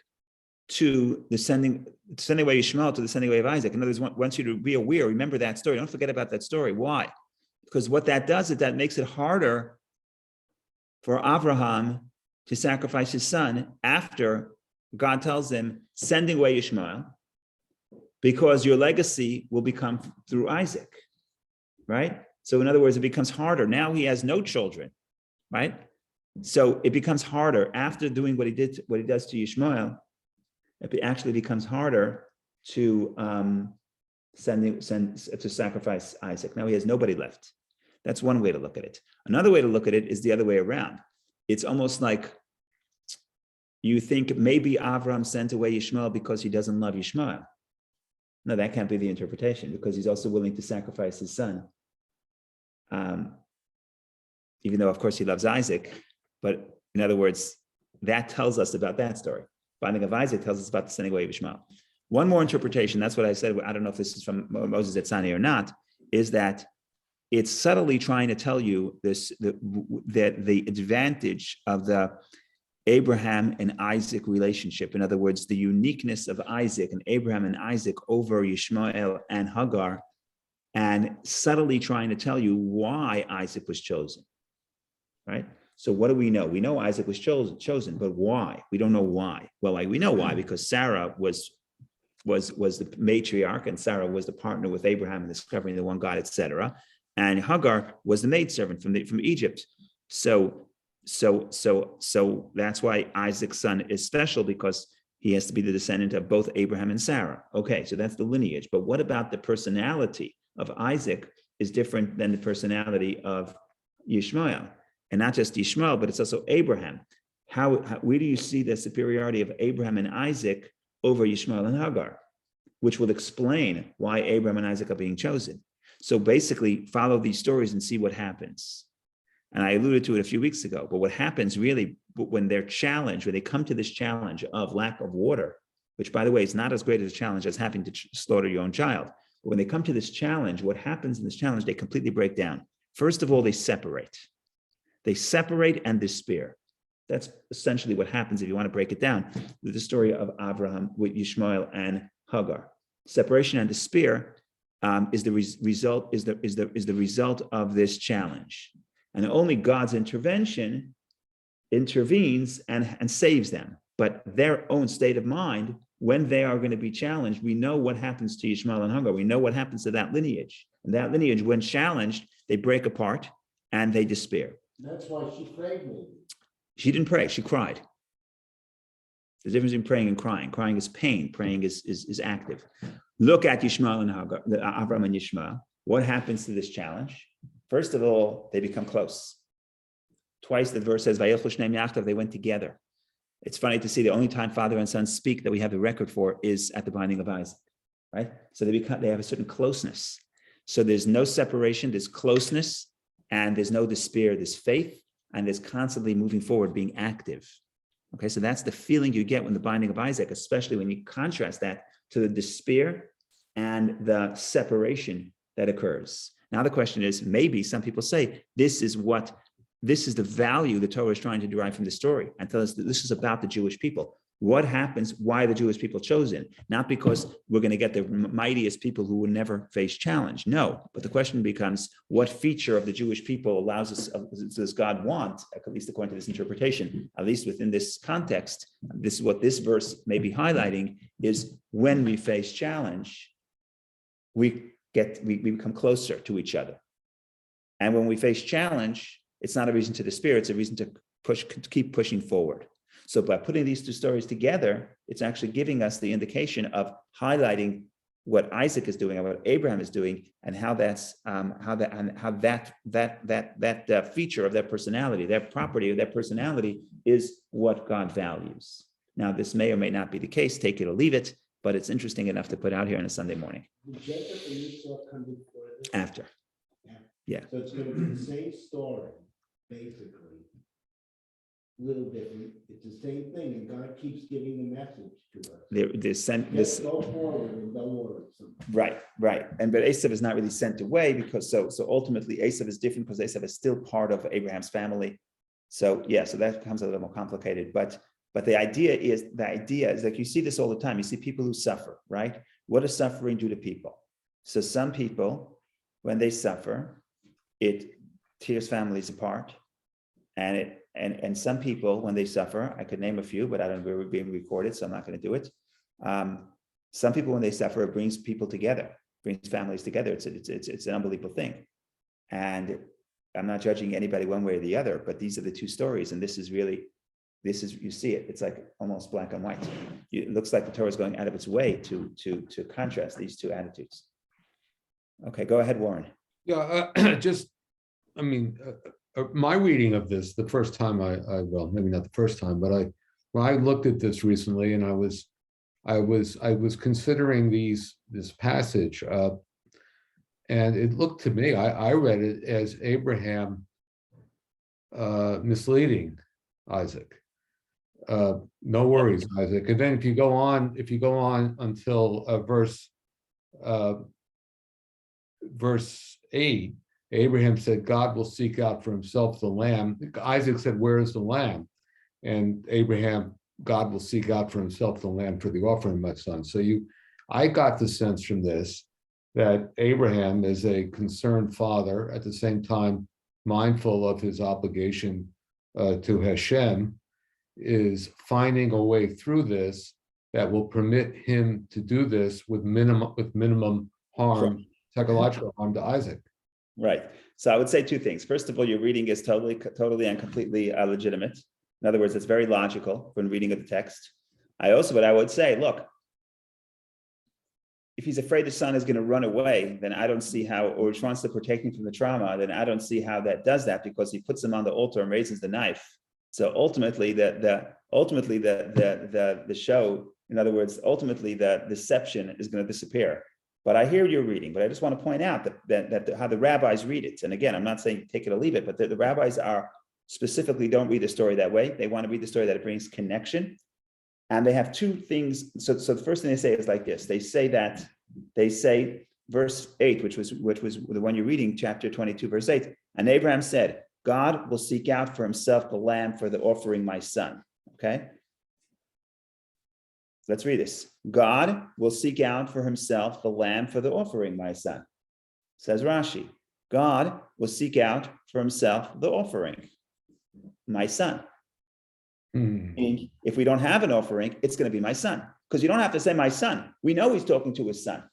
to the sending away Yishmael to the sending away of Isaac. In other words, wants you to be aware, remember that story. Don't forget about that story. Why? Because what that does is that makes it harder for Abraham to sacrifice his son after God tells him, sending away Yishmael, because your legacy will become through Isaac, right? So in other words, it becomes harder. Now he has no children, right? So it becomes harder after doing what he does to Yishmael. It actually becomes harder to to sacrifice Isaac. Now he has nobody left. That's one way to look at it. Another way to look at it is the other way around. It's almost like you think maybe Avram sent away Yishmael because he doesn't love Yishmael. No, that can't be the interpretation, because he's also willing to sacrifice his son. Even though, of course, he loves Isaac. But in other words, that tells us about that story. Binding of Isaac tells us about the sending away of Yishmael. One more interpretation, that's what I said, I don't know if this is from Moses at Sinai or not, is that it's subtly trying to tell you that the advantage of the Abraham and Isaac relationship, in other words, the uniqueness of Isaac and Abraham and Isaac over Yishmael and Hagar, and subtly trying to tell you why Isaac was chosen, right? So what do we know? We know Isaac was chosen, but why? We don't know why. Well, we know why, because Sarah was the matriarch, and Sarah was the partner with Abraham in discovering the one God, etc. And Hagar was the maidservant from Egypt. So that's why Isaac's son is special, because he has to be the descendant of both Abraham and Sarah. Okay, so that's the lineage. But what about the personality of Isaac is different than the personality of Yishmael? And not just Yishmael, but it's also Abraham. Where do you see the superiority of Abraham and Isaac over Yishmael and Hagar, which will explain why Abraham and Isaac are being chosen? So basically, follow these stories and see what happens. And I alluded to it a few weeks ago, but what happens really when they're challenged, when they come to this challenge of lack of water, which, by the way, is not as great as a challenge as having to slaughter your own child. But when they come to this challenge, what happens in this challenge, they completely break down. First of all, they separate. They separate and despair. That's essentially what happens if you want to break it down with the story of Abraham with Yishmael and Hagar. Separation and despair is the result of this challenge. And only God's intervention intervenes and saves them. But their own state of mind, when they are going to be challenged, we know what happens to Yishmael and Hagar. We know what happens to that lineage. And that lineage, when challenged, they break apart and they despair. That's why she prayed maybe. She didn't pray, she cried. There's a difference between praying and crying. Crying is pain, praying is active. Look at Yishmael and Hagar, Avram and Yishmael. What happens to this challenge? First of all, they become close. Twice the verse says, they went together. It's funny to see the only time father and son speak that we have the record for is at the binding of Isaac, right? So they have a certain closeness. So there's no separation, there's closeness, and there's no despair, there's faith, and there's constantly moving forward, being active. Okay, so that's the feeling you get when the binding of Isaac, especially when you contrast that to the despair and the separation that occurs. Now the question is, maybe some people say, this is the value the Torah is trying to derive from the story, and tell us that this is about the Jewish people. What happens? Why are the Jewish people chosen? Not because we're going to get the mightiest people who will never face challenge. No, but the question becomes, what feature of the Jewish people allows us, does God want, at least according to this interpretation, at least within this context, this is what this verse may be highlighting, is when we face challenge, we become closer to each other. And when we face challenge, it's not a reason to despair, it's a reason to keep pushing forward. So by putting these two stories together, it's actually giving us the indication of highlighting what Isaac is doing and what Abraham is doing, and how that's that feature of their personality, their property of their personality, is what God values. Now, this may or may not be the case. Take it or leave it, but it's interesting enough to put out here on a Sunday morning. Did Jacob and Esau come before this? After, yeah. So it's gonna be the same story, basically. A little different, it's the same thing, and God keeps giving the message to us. This Go forward and don't worry. right, and but Esav is not really sent away, because so ultimately Esav is different, because Esav is still part of Abraham's family. So that becomes a little more complicated. But the idea is like, you see this all the time. You see people who suffer, right? What does suffering do to people? So some people, when they suffer, it tears families apart, and some people, when they suffer, I could name a few, but I don't know, we're being recorded, so I'm not going to do it. Some people, when they suffer, it brings people together, brings families together. It's an unbelievable thing. And I'm not judging anybody one way or the other, but these are the two stories. And this is, you see it. It's like almost black and white. It looks like the Torah is going out of its way to contrast these two attitudes. Okay, go ahead, Warren. Yeah, my reading of this, the first time well, maybe not the first time, but when I looked at this recently, and I was considering this passage, and it looked to me, I read it as Abraham misleading Isaac. No worries, Isaac. And then if you go on until verse 8, Abraham said, God will seek out for himself the lamb. Isaac said, where is the lamb? And Abraham, God will seek out for himself the lamb for the offering of my son. So I got the sense from this that Abraham is a concerned father, at the same time mindful of his obligation to Hashem, is finding a way through this that will permit him to do this with minimum harm, psychological harm to Isaac. Right. So I would say two things. First of all, your reading is totally and completely legitimate. In other words, it's very logical when reading of the text. What I would say, look, if he's afraid the son is going to run away, then I don't see how, or he wants to protect him from the trauma, then I don't see how that does that, because he puts him on the altar and raises the knife. So ultimately, the show, in other words, ultimately the deception is going to disappear. But I hear your reading, but I just want to point out that how the rabbis read it. And again, I'm not saying take it or leave it, but the rabbis specifically don't read the story that way. They want to read the story that it brings connection. And they have two things. So the first thing they say is like this. They say verse 8, which was the one you're reading, chapter 22, verse 8. And Abraham said, God will seek out for himself the lamb for the offering my son. Okay. Let's read this. God will seek out for himself the lamb for the offering, my son. Says Rashi. God will seek out for himself the offering, my son. Meaning, if we don't have an offering, it's going to be my son. Because you don't have to say my son. We know he's talking to his son.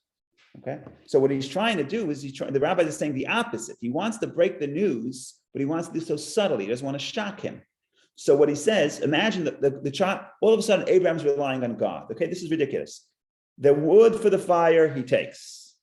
Okay. So what he's trying to do is the rabbi is saying the opposite. He wants to break the news, but he wants to do so subtly. He doesn't want to shock him. So what he says, imagine the child, all of a sudden, Abraham's relying on God. Okay, this is ridiculous. The wood for the fire, he takes.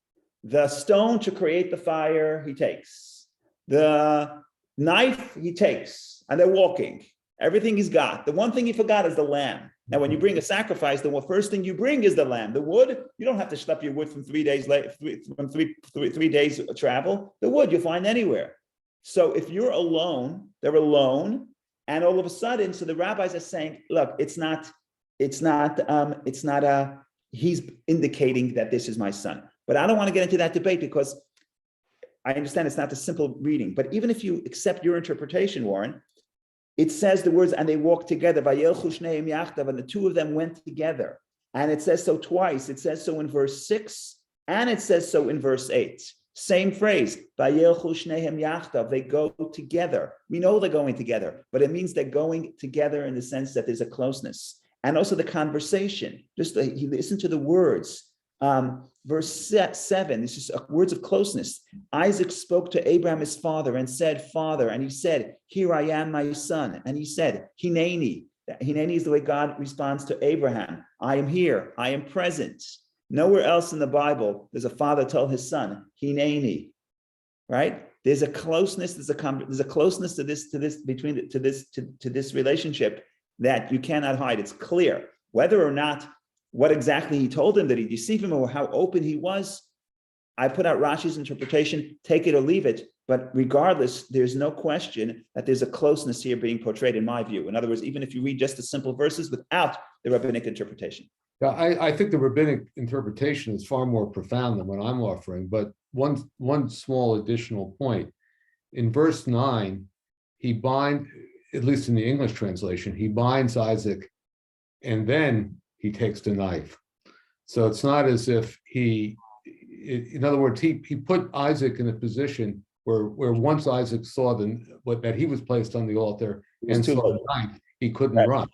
The stone to create the fire, he takes. The knife, he takes. And they're walking. Everything he's got. The one thing he forgot is the lamb. Now, when you bring a sacrifice, the first thing you bring is the lamb. The wood, you don't have to schlep your wood from 3 days late, from three days travel. The wood you'll find anywhere. So if you're alone, they're alone. And all of a sudden, so the rabbis are saying, look, he's indicating that this is my son. But I don't want to get into that debate, because I understand it's not the simple reading. But even if you accept your interpretation, Warren, it says the words, and they walked together, and the two of them went together. And it says so twice. It says so in verse 6, and it says so in verse 8. Same phrase, they go together. We know they're going together, but it means they're going together in the sense that there's a closeness. And also the conversation, he listened to the words. Verse 7, this is words of closeness. Isaac spoke to Abraham, his father, and said, Father, and he said, here I am, my son. And he said, Hineni. Hineni is the way God responds to Abraham. I am here. I am present. Nowhere else in the Bible does a father tell his son, Hineni, right? There's a closeness. There's a closeness to this relationship that you cannot hide. It's clear whether or not what exactly he told him, that he deceived him, or how open he was. I put out Rashi's interpretation, take it or leave it. But regardless, there's no question that there's a closeness here being portrayed, in my view. In other words, even if you read just the simple verses without the rabbinic interpretation. Yeah, I think the rabbinic interpretation is far more profound than what I'm offering. But one small additional point. In verse 9, at least in the English translation, he binds Isaac and then he takes the knife. So it's not as if in other words, he put Isaac in a position where once Isaac saw that he was placed on the altar and saw the knife, he couldn't run.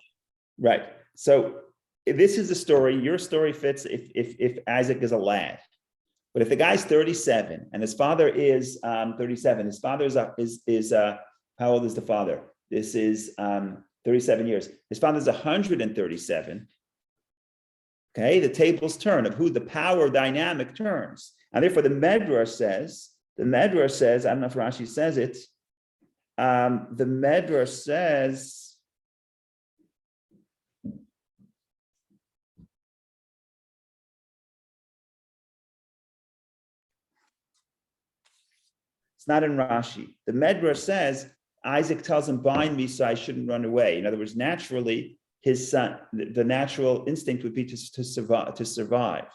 Right. So this is the story. Your story fits if Isaac is a lad. But if the guy's 37 and his father is 37, his father is how old is the father? This is 37 years. His father's 137. Okay, the tables turn of who the power dynamic turns. And therefore the Medrash says, I don't know if Rashi says it, the Medrash says, it's not in Rashi. The Medrash says, Isaac tells him, bind me so I shouldn't run away. In other words, naturally, his son, the natural instinct would be to survive.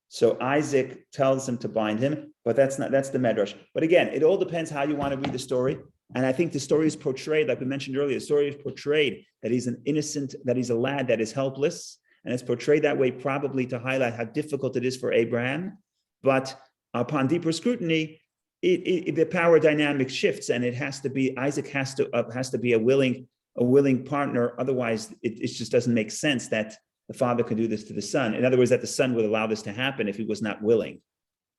So Isaac tells him to bind him, but that's the Medrash. But again, it all depends how you want to read the story. And I think the story is portrayed, like we mentioned earlier, the story is portrayed that he's an innocent, that he's a lad that is helpless. And it's portrayed that way probably to highlight how difficult it is for Abraham. But upon deeper scrutiny, the power dynamic shifts, and Isaac has to be a willing partner. Otherwise, it just doesn't make sense that the father could do this to the son. In other words, that the son would allow this to happen if he was not willing.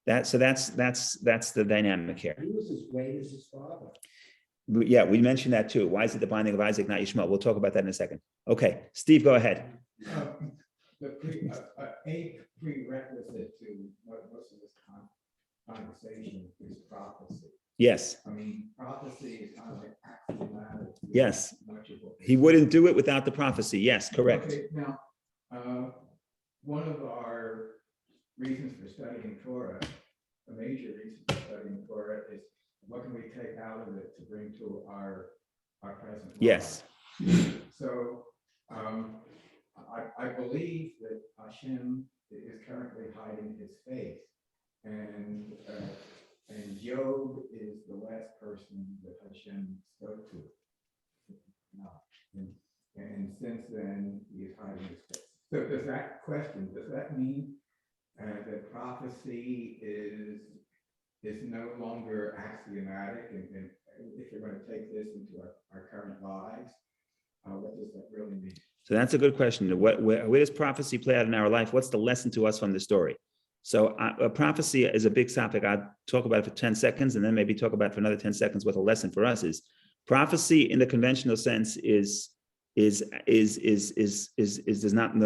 That's the dynamic here. He was as great as his father. Yeah, we mentioned that too. Why is it the binding of Isaac, not Yishmael? We'll talk about that in a second. Okay, Steve, go ahead. A prerequisite to most of this conversation is prophecy. Yes. I mean, prophecy is kind of like axiomatic. Yes. He wouldn't do it without the prophecy. Yes, correct. Okay, now, one of our reasons for studying Torah, a major reason for studying Torah, is what can we take out of it to bring to our present life? Yes. So I believe that Hashem is currently hiding his face, and Job is the last person that Hashem spoke to. And since then, he is hiding his face. So does that mean that prophecy is no longer axiomatic? And if you're going to take this into our current lives, what does that really mean? So that's a good question. Where does prophecy play out in our life? What's the lesson to us from the story? So prophecy is a big topic. I'll talk about it for 10 seconds and then maybe talk about for another 10 seconds what the lesson for us is. Prophecy in the conventional sense is no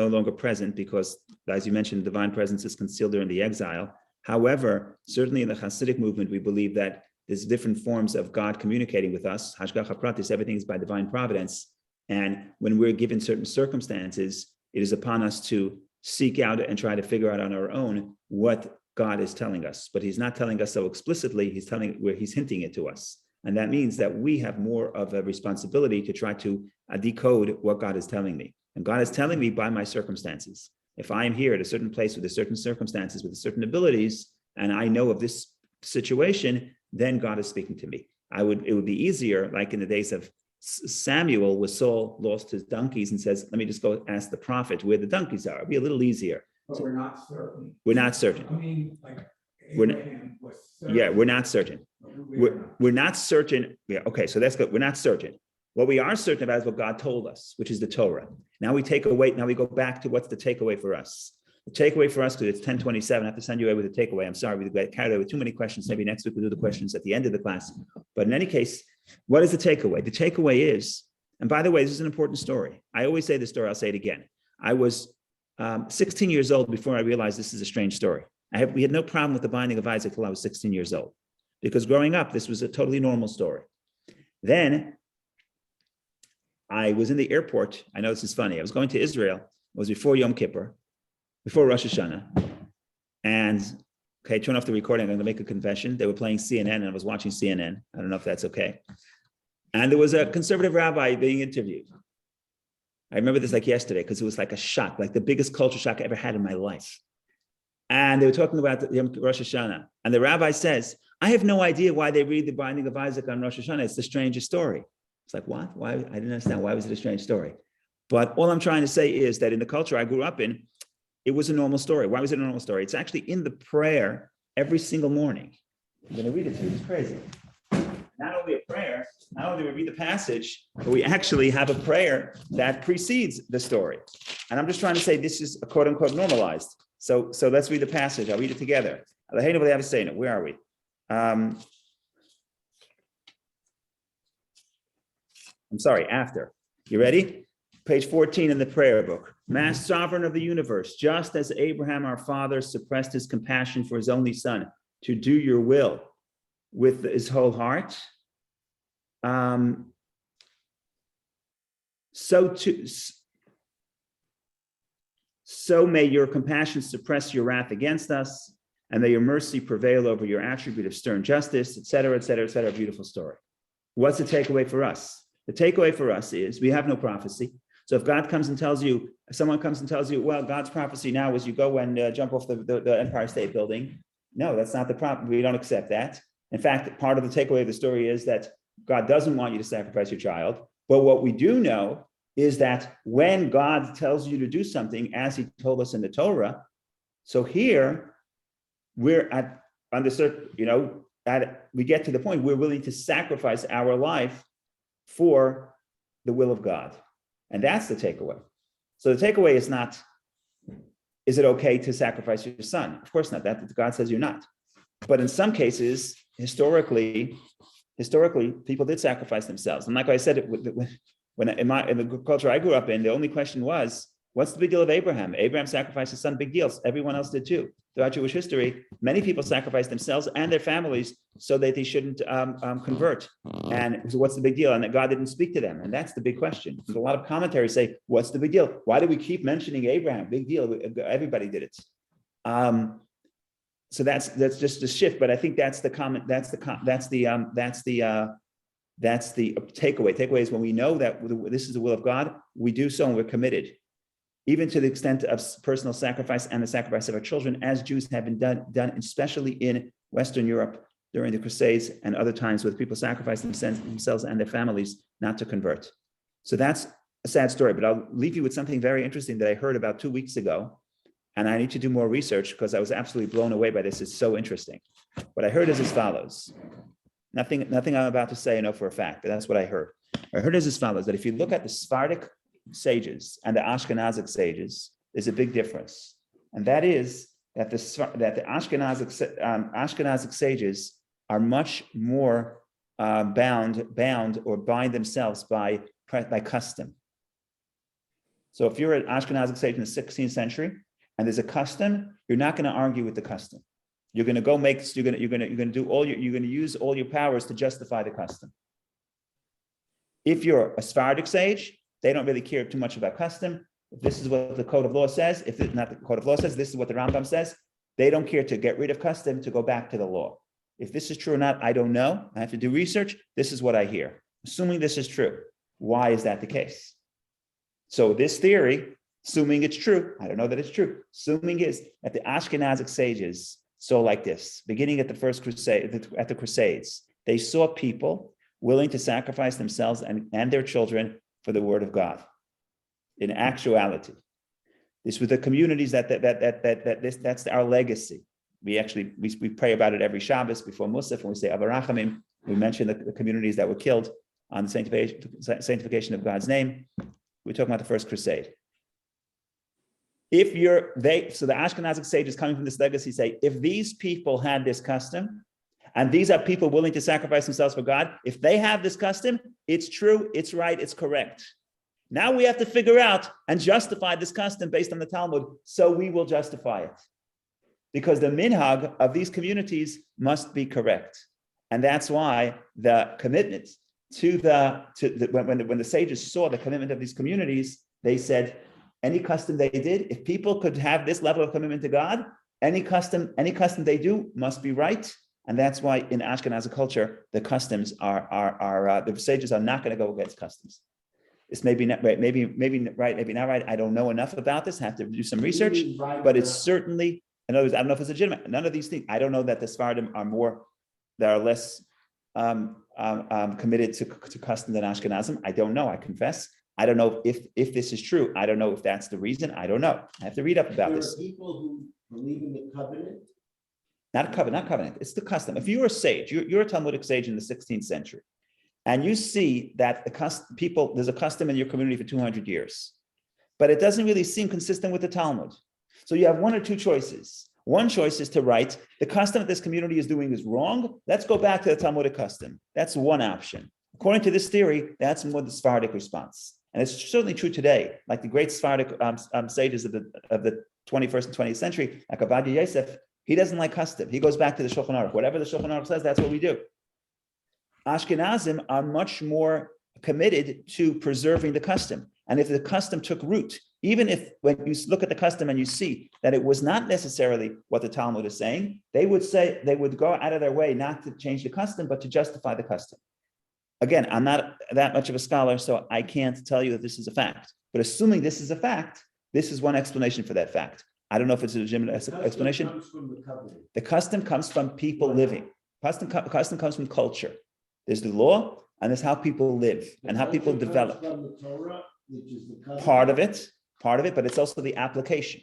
longer present because, as you mentioned, divine presence is concealed during the exile. However, certainly in the Hasidic movement, we believe that there's different forms of God communicating with us. Hashgacha pratis, everything is by divine providence. And when we're given certain circumstances, it is upon us to seek out and try to figure out on our own what God is telling us. But he's not telling us so explicitly, he's hinting it to us. And that means that we have more of a responsibility to try to decode what God is telling me. And God is telling me by my circumstances. If I am here at a certain place with a certain circumstances, with certain abilities, and I know of this situation, then God is speaking to me. It would be easier, like in the days of Samuel, where Saul lost his donkeys and says, let me just go ask the prophet where the donkeys are. It'd be a little easier. But we're not certain. We're not certain. I mean, like Abraham was certain. Yeah, we're not certain. We're not certain. Yeah, okay, so that's good. We're not certain. What we are certain about is what God told us, which is the Torah. Now we go back to what's the takeaway for us. The takeaway for us, because it's 10:27, I have to send you away with a takeaway. I'm sorry, we got carried away with too many questions. Maybe next week we'll do the questions at the end of the class. But in any case, what is the takeaway? The takeaway is, And by the way, this is an important story. I always say this story, I'll say it again. I was 16 years old before I realized this is a strange story. We had no problem with the binding of Isaac till I was 16 years old, because growing up, this was a totally normal story. Then I was in the airport. I know this is funny. I was going to Israel. It was before Yom Kippur, before Rosh Hashanah. And okay, turn off the recording. I'm going to make a confession. They were playing CNN and I was watching CNN. I don't know if that's okay. And there was a conservative rabbi being interviewed. I remember this like yesterday because it was like a shock, like the biggest culture shock I ever had in my life. And they were talking about the Rosh Hashanah. And the rabbi says, I have no idea why they read the binding of Isaac on Rosh Hashanah. It's the strangest story. It's like, what? Why? I didn't understand. Why was it a strange story? But all I'm trying to say is that in the culture I grew up in, it was a normal story. Why was it a normal story? It's actually in the prayer every single morning. I'm going to read it to you. It's crazy. Not only a prayer, not only do we read the passage, but we actually have a prayer that precedes the story. And I'm just trying to say this is a quote unquote normalized. So let's read the passage. I'll read it together. Where are we? I'm sorry, after. You ready? Page 14 in the prayer book. Master sovereign of the universe, just as Abraham our father suppressed his compassion for his only son to do your will with his whole heart, so may your compassion suppress your wrath against us, and may your mercy prevail over your attribute of stern justice, et cetera, et cetera, et cetera. Beautiful story. What's the takeaway for us? The takeaway for us is we have no prophecy. So if God comes and tells you, if someone comes and tells you, well, God's prophecy now is you go and jump off the Empire State Building. No, that's not the problem. We don't accept that. In fact, part of the takeaway of the story is that God doesn't want you to sacrifice your child. But what we do know is that when God tells you to do something, as he told us in the Torah, so here we're we get to the point we're willing to sacrifice our life for the will of God. And that's the takeaway. So the takeaway is not, is it okay to sacrifice your son? Of course not. That God says you're not. But in some cases, historically, people did sacrifice themselves. And like I said, when in the culture I grew up in, the only question was, what's the big deal of Abraham? Abraham sacrificed his son, big deals. Everyone else did too. Throughout Jewish history, many people sacrificed themselves and their families so that they shouldn't convert. And so what's the big deal? And that God didn't speak to them. And that's the big question. So a lot of commentaries say, what's the big deal? Why do we keep mentioning Abraham? Big deal. Everybody did it. So that's just a shift. But I think that's the comment. That's the takeaway. Takeaway is when we know that this is the will of God, we do so and we're committed, even to the extent of personal sacrifice and the sacrifice of our children, as Jews have been done, especially in Western Europe during the Crusades and other times where people sacrifice themselves and their families not to convert. So that's a sad story, but I'll leave you with something very interesting that I heard about 2 weeks ago. And I need to do more research because I was absolutely blown away by this. It's so interesting. What I heard is as follows. Nothing I'm about to say I know for a fact, but that's what I heard. I heard is as follows, that if you look at the Sephardic sages and the Ashkenazic sages, there's a big difference. And that is that the Ashkenazic sages are much more bound or bind themselves by custom. So if you're an Ashkenazic sage in the 16th century and there's a custom, you're not going to argue with the custom. You're going to go you're going to use all your powers to justify the custom. If you're a Sephardic sage, they don't really care too much about custom. If this is what the code of law says, if it's not the code of law says, this is what the Rambam says, they don't care to get rid of custom to go back to the law. If this is true or not, I don't know. I have to do research. This is what I hear. Assuming this is true, why is that the case? So this theory, assuming it's true, I don't know that it's true, assuming is that the Ashkenazic sages saw like this, beginning at the first crusade, at the Crusades, they saw people willing to sacrifice themselves and their children for the word of God. In actuality, this was the communities that's our legacy. We pray about it every Shabbos before Musaf, when we say Avarachamim, we mention the communities that were killed on the sanctification of God's name. We're talking about the first crusade. So the Ashkenazic sages coming from this legacy say, if these people had this custom, And these are people willing to sacrifice themselves for God. If they have this custom, it's true, it's right, it's correct. Now we have to figure out and justify this custom based on the Talmud, so we will justify it. Because the minhag of these communities must be correct. And that's why the commitment when the sages saw the commitment of these communities, they said, any custom they did, if people could have this level of commitment to God, any custom they do must be right. And that's why in Ashkenazi culture, the customs are the sages are not going to go against customs. It's maybe not right, maybe right, maybe not right. I don't know enough about this. I have to do some research, but it's certainly, in other words, I don't know if it's legitimate. None of these things. I don't know that the Sephardim are less committed to custom than Ashkenazim. I don't know. I confess. I don't know if this is true. I don't know if that's the reason. I don't know. I have to read up about this. There are people who believe in the covenant. Not covenant. It's the custom. If you're a sage, you're a Talmudic sage in the 16th century, and you see that there's a custom in your community for 200 years, but it doesn't really seem consistent with the Talmud. So you have one or two choices. One choice is to write, the custom that this community is doing is wrong. Let's go back to the Talmudic custom. That's one option. According to this theory, that's more the Sephardic response. And it's certainly true today. Like the great Sephardic sages of the 21st and 20th century, like Ovadia Yosef, he doesn't like custom. He goes back to the Shulchan Aruch. Whatever the Shulchan Aruch says, that's what we do. Ashkenazim are much more committed to preserving the custom. And if the custom took root, even if when you look at the custom and you see that it was not necessarily what the Talmud is saying, they would go out of their way not to change the custom, but to justify the custom. Again, I'm not that much of a scholar, so I can't tell you that this is a fact. But assuming this is a fact, this is one explanation for that fact. I don't know if it's a legitimate explanation. Comes from the covenant. The custom comes from people living. Custom comes from culture. There's the law, and there's how people live and how people develop. From the Torah, which is the covenant. Part of it, but it's also the application.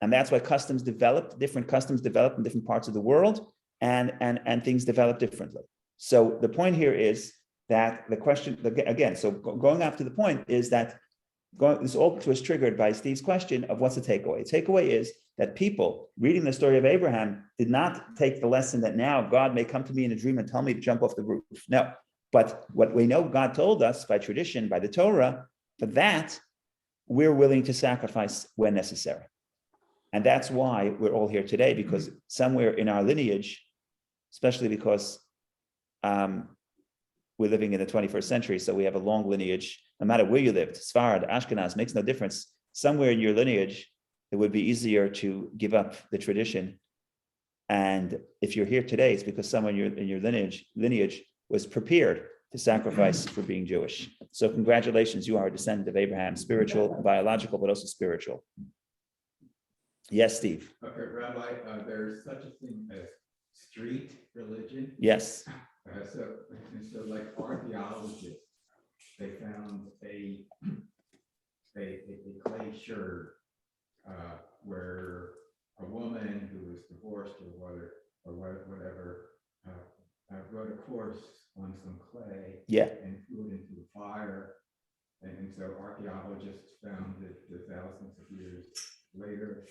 And that's why different customs develop in different parts of the world, and things develop differently. So the point here is that the question, again, so going after the point is that this all was triggered by Steve's question of what's the takeaway. The takeaway is that people reading the story of Abraham did not take the lesson that now God may come to me in a dream and tell me to jump off the roof. No, but what we know God told us by tradition, by the Torah, for that we're willing to sacrifice when necessary. And that's why we're all here today, because somewhere in our lineage, especially because we're living in the 21st century, so we have a long lineage. No matter where you lived, Sfarad, Ashkenaz, makes no difference. Somewhere in your lineage, it would be easier to give up the tradition. And if you're here today, it's because someone in your lineage was prepared to sacrifice for being Jewish. So congratulations, you are a descendant of Abraham, spiritual, biological, but also spiritual. Yes, Steve. Okay, Rabbi, there's such a thing as street religion. Yes. So like archaeologists, they found a clay sherd where a woman who was divorced or whatever wrote a course on some clay, Yeah. and threw it into the fire, and so archaeologists found it thousands of years later,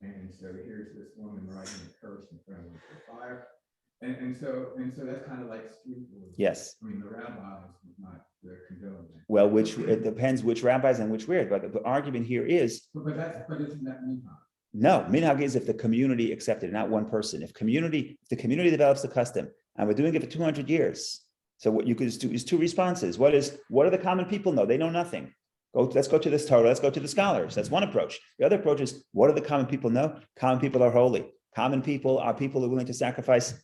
and so here's this woman writing a curse in front of the fire. And so that's kind of like street religion. Yes. I mean, the rabbis would not condone that. Well, it depends which rabbis and which where. But the argument here is, But isn't that minhag? no, minhag is if the community accepted it, not one person. If the community develops the custom, and we're doing it for 200 years. So what you could do is two responses. What do the common people know? They know nothing. Let's go to this Torah. Let's go to the scholars. That's one approach. The other approach is, what do the common people know? Common people are holy. Common people are people who are willing to sacrifice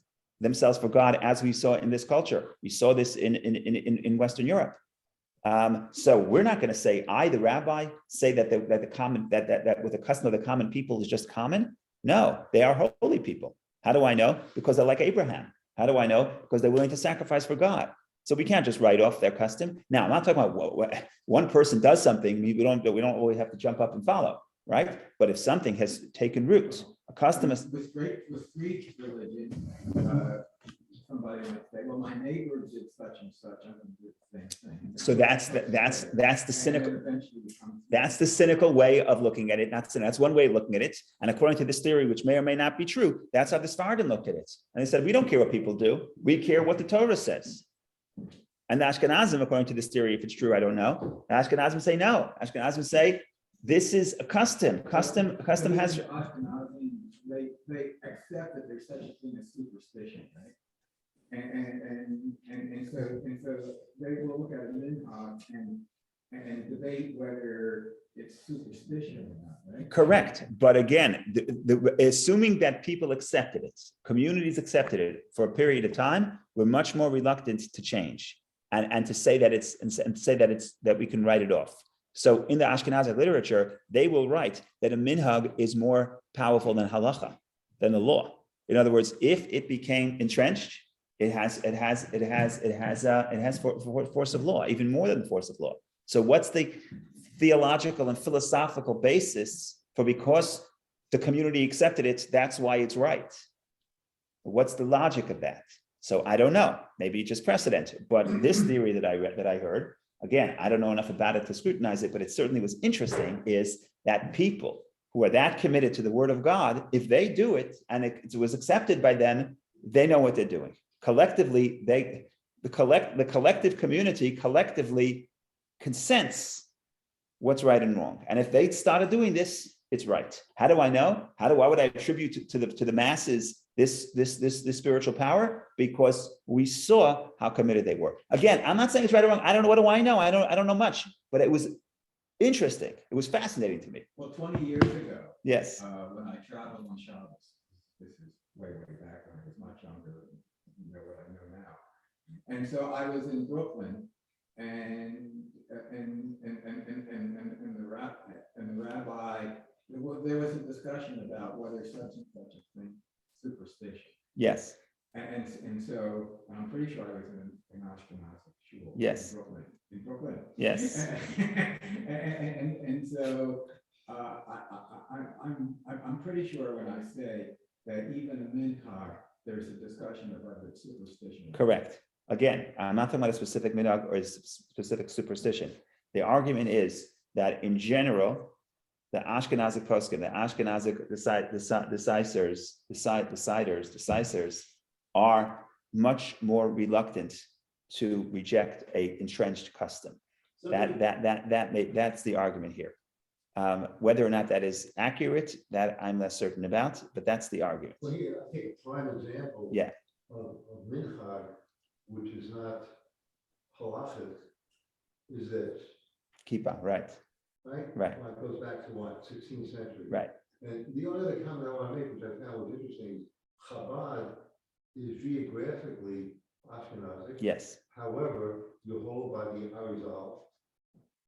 themselves for God, as we saw in this culture. We saw this in Western Europe. So we're not going to say, the rabbi, say that with the custom of the common people is just common. No, they are holy people. How do I know? Because they're like Abraham. How do I know? Because they're willing to sacrifice for God. So we can't just write off their custom. Now, I'm not talking about one person does something, we don't always have to jump up and follow, right? But if something has taken root, a custom is. With Greek religion, somebody might say, well, my neighbor did such and such, I'm gonna do the same thing. So that's the cynical. And then eventually it comes- That's the cynical way of looking at it. That's one way of looking at it. And according to this theory, which may or may not be true, that's how the Sephardim looked at it. And they said, we don't care what people do. We care what the Torah says. And the Ashkenazim, according to this theory, if it's true, I don't know. The Ashkenazim say no. Ashkenazim say, this is a custom. Custom has. Ashkenazim, they accept that there's such a thing as superstition, right? And so they will look at a minhag and debate whether it's superstition or not, right? Correct. But again, assuming that people accepted it, communities accepted it for a period of time, we're much more reluctant to change and to say that that we can write it off. So in the Ashkenazic literature, they will write that a minhag is more powerful than halacha, than the law. In other words, if it became entrenched, it has force of law, even more than the force of law. So what's the theological and philosophical basis for, because the community accepted it, that's why it's right? What's the logic of that? So I don't know. Maybe it's just precedent. But this theory that I heard, again, I don't know enough about it to scrutinize it, but it certainly was interesting, is that people who are that committed to the word of God, if they do it and it was accepted by them, they know what they're doing. Collectively, the collective community collectively consents what's right and wrong. And if they started doing this, it's right. How do I know? Why would I attribute to the masses this spiritual power? Because we saw how committed they were. Again, I'm not saying it's right or wrong. I don't know. What do I know? I don't know much, but it was interesting. It was fascinating to me. Well, 20 years ago, Yes. when I traveled on Shabbos, this is way back when I was much younger than what I know now. And so I was in Brooklyn, and the rabbi, there was a discussion about whether such and such a thing, superstition. Yes. And so I'm pretty sure I was in Ashkenazi shul. Yes. In Brooklyn. Yes. And so I'm pretty sure when I say that even a minhag, there's a discussion of whether it's superstition. Correct. Again, I'm not talking about a specific minhag or a specific superstition. The argument is that in general, the Ashkenazic poskim, the Ashkenazic decisors are much more reluctant to reject a entrenched custom. That's the argument here. Whether or not that is accurate, that I'm less certain about, but that's the argument. Well, here, I think a prime example Yeah. of minhag, which is not halachic, is this, Kippah, right? right? Well, it goes back to what, 16th century? Right. And the only other comment I want to make, which I found was interesting, Chabad is geographically Ashkenazic. Yes. However, you hold by the Arizal,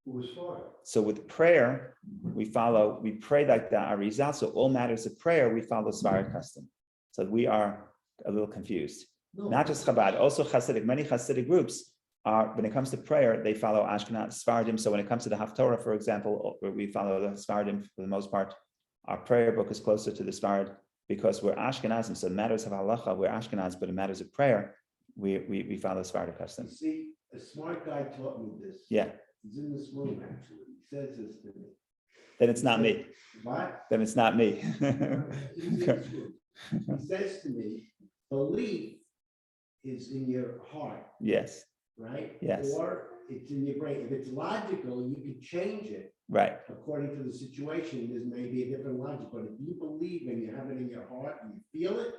who was Sfarad. So with prayer, we pray like the Arizal. So all matters of prayer, we follow Sephardic custom. So we are a little confused. No. Not just Chabad, also Hasidic. Many Hasidic groups are, when it comes to prayer, they follow Ashkenaz Sephardim. So when it comes to the Haftorah, for example, where we follow the Sephardim for the most part, our prayer book is closer to the Sephardim because we're Ashkenazim. So in matters of halacha, we're Ashkenaz, but in matters of prayer, we follow Sephardic custom. You see, a smart guy taught me this. Yeah. He's in this room, actually. He says this to me. Then it's not me. What? Then it's not me. He's in this room. He says to me, belief is in your heart, Yes. right? Yes. Or it's in your brain. If it's logical, you can change it Right. according to the situation. There's maybe a different logic, but if you believe and you have it in your heart and you feel it,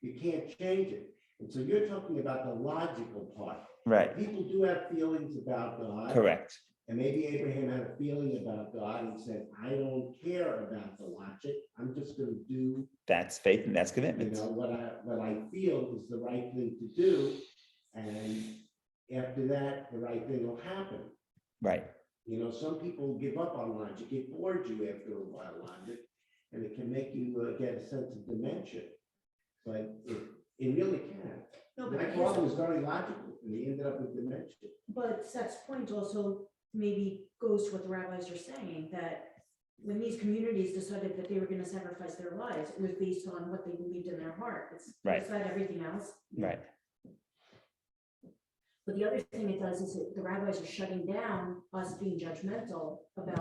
you can't change it. And so you're talking about the logical part. Right. People do have feelings about God. Correct. And maybe Abraham had a feeling about God and said, I don't care about the logic. I'm just going to do, That's faith and that's commitment. what I feel is the right thing to do. And after that, the right thing will happen. Right. Some people give up on logic. It bores you after a while, logic, and it can make you get a sense of dimension. But it really can. No, but My here's- father was very logical, and he ended up with dementia. But Seth's point also maybe goes to what the rabbis are saying, that when these communities decided that they were going to sacrifice their lives, it was based on what they believed in their heart. It's Right. beside everything else. Right. But the other thing it does is the rabbis are shutting down us being judgmental about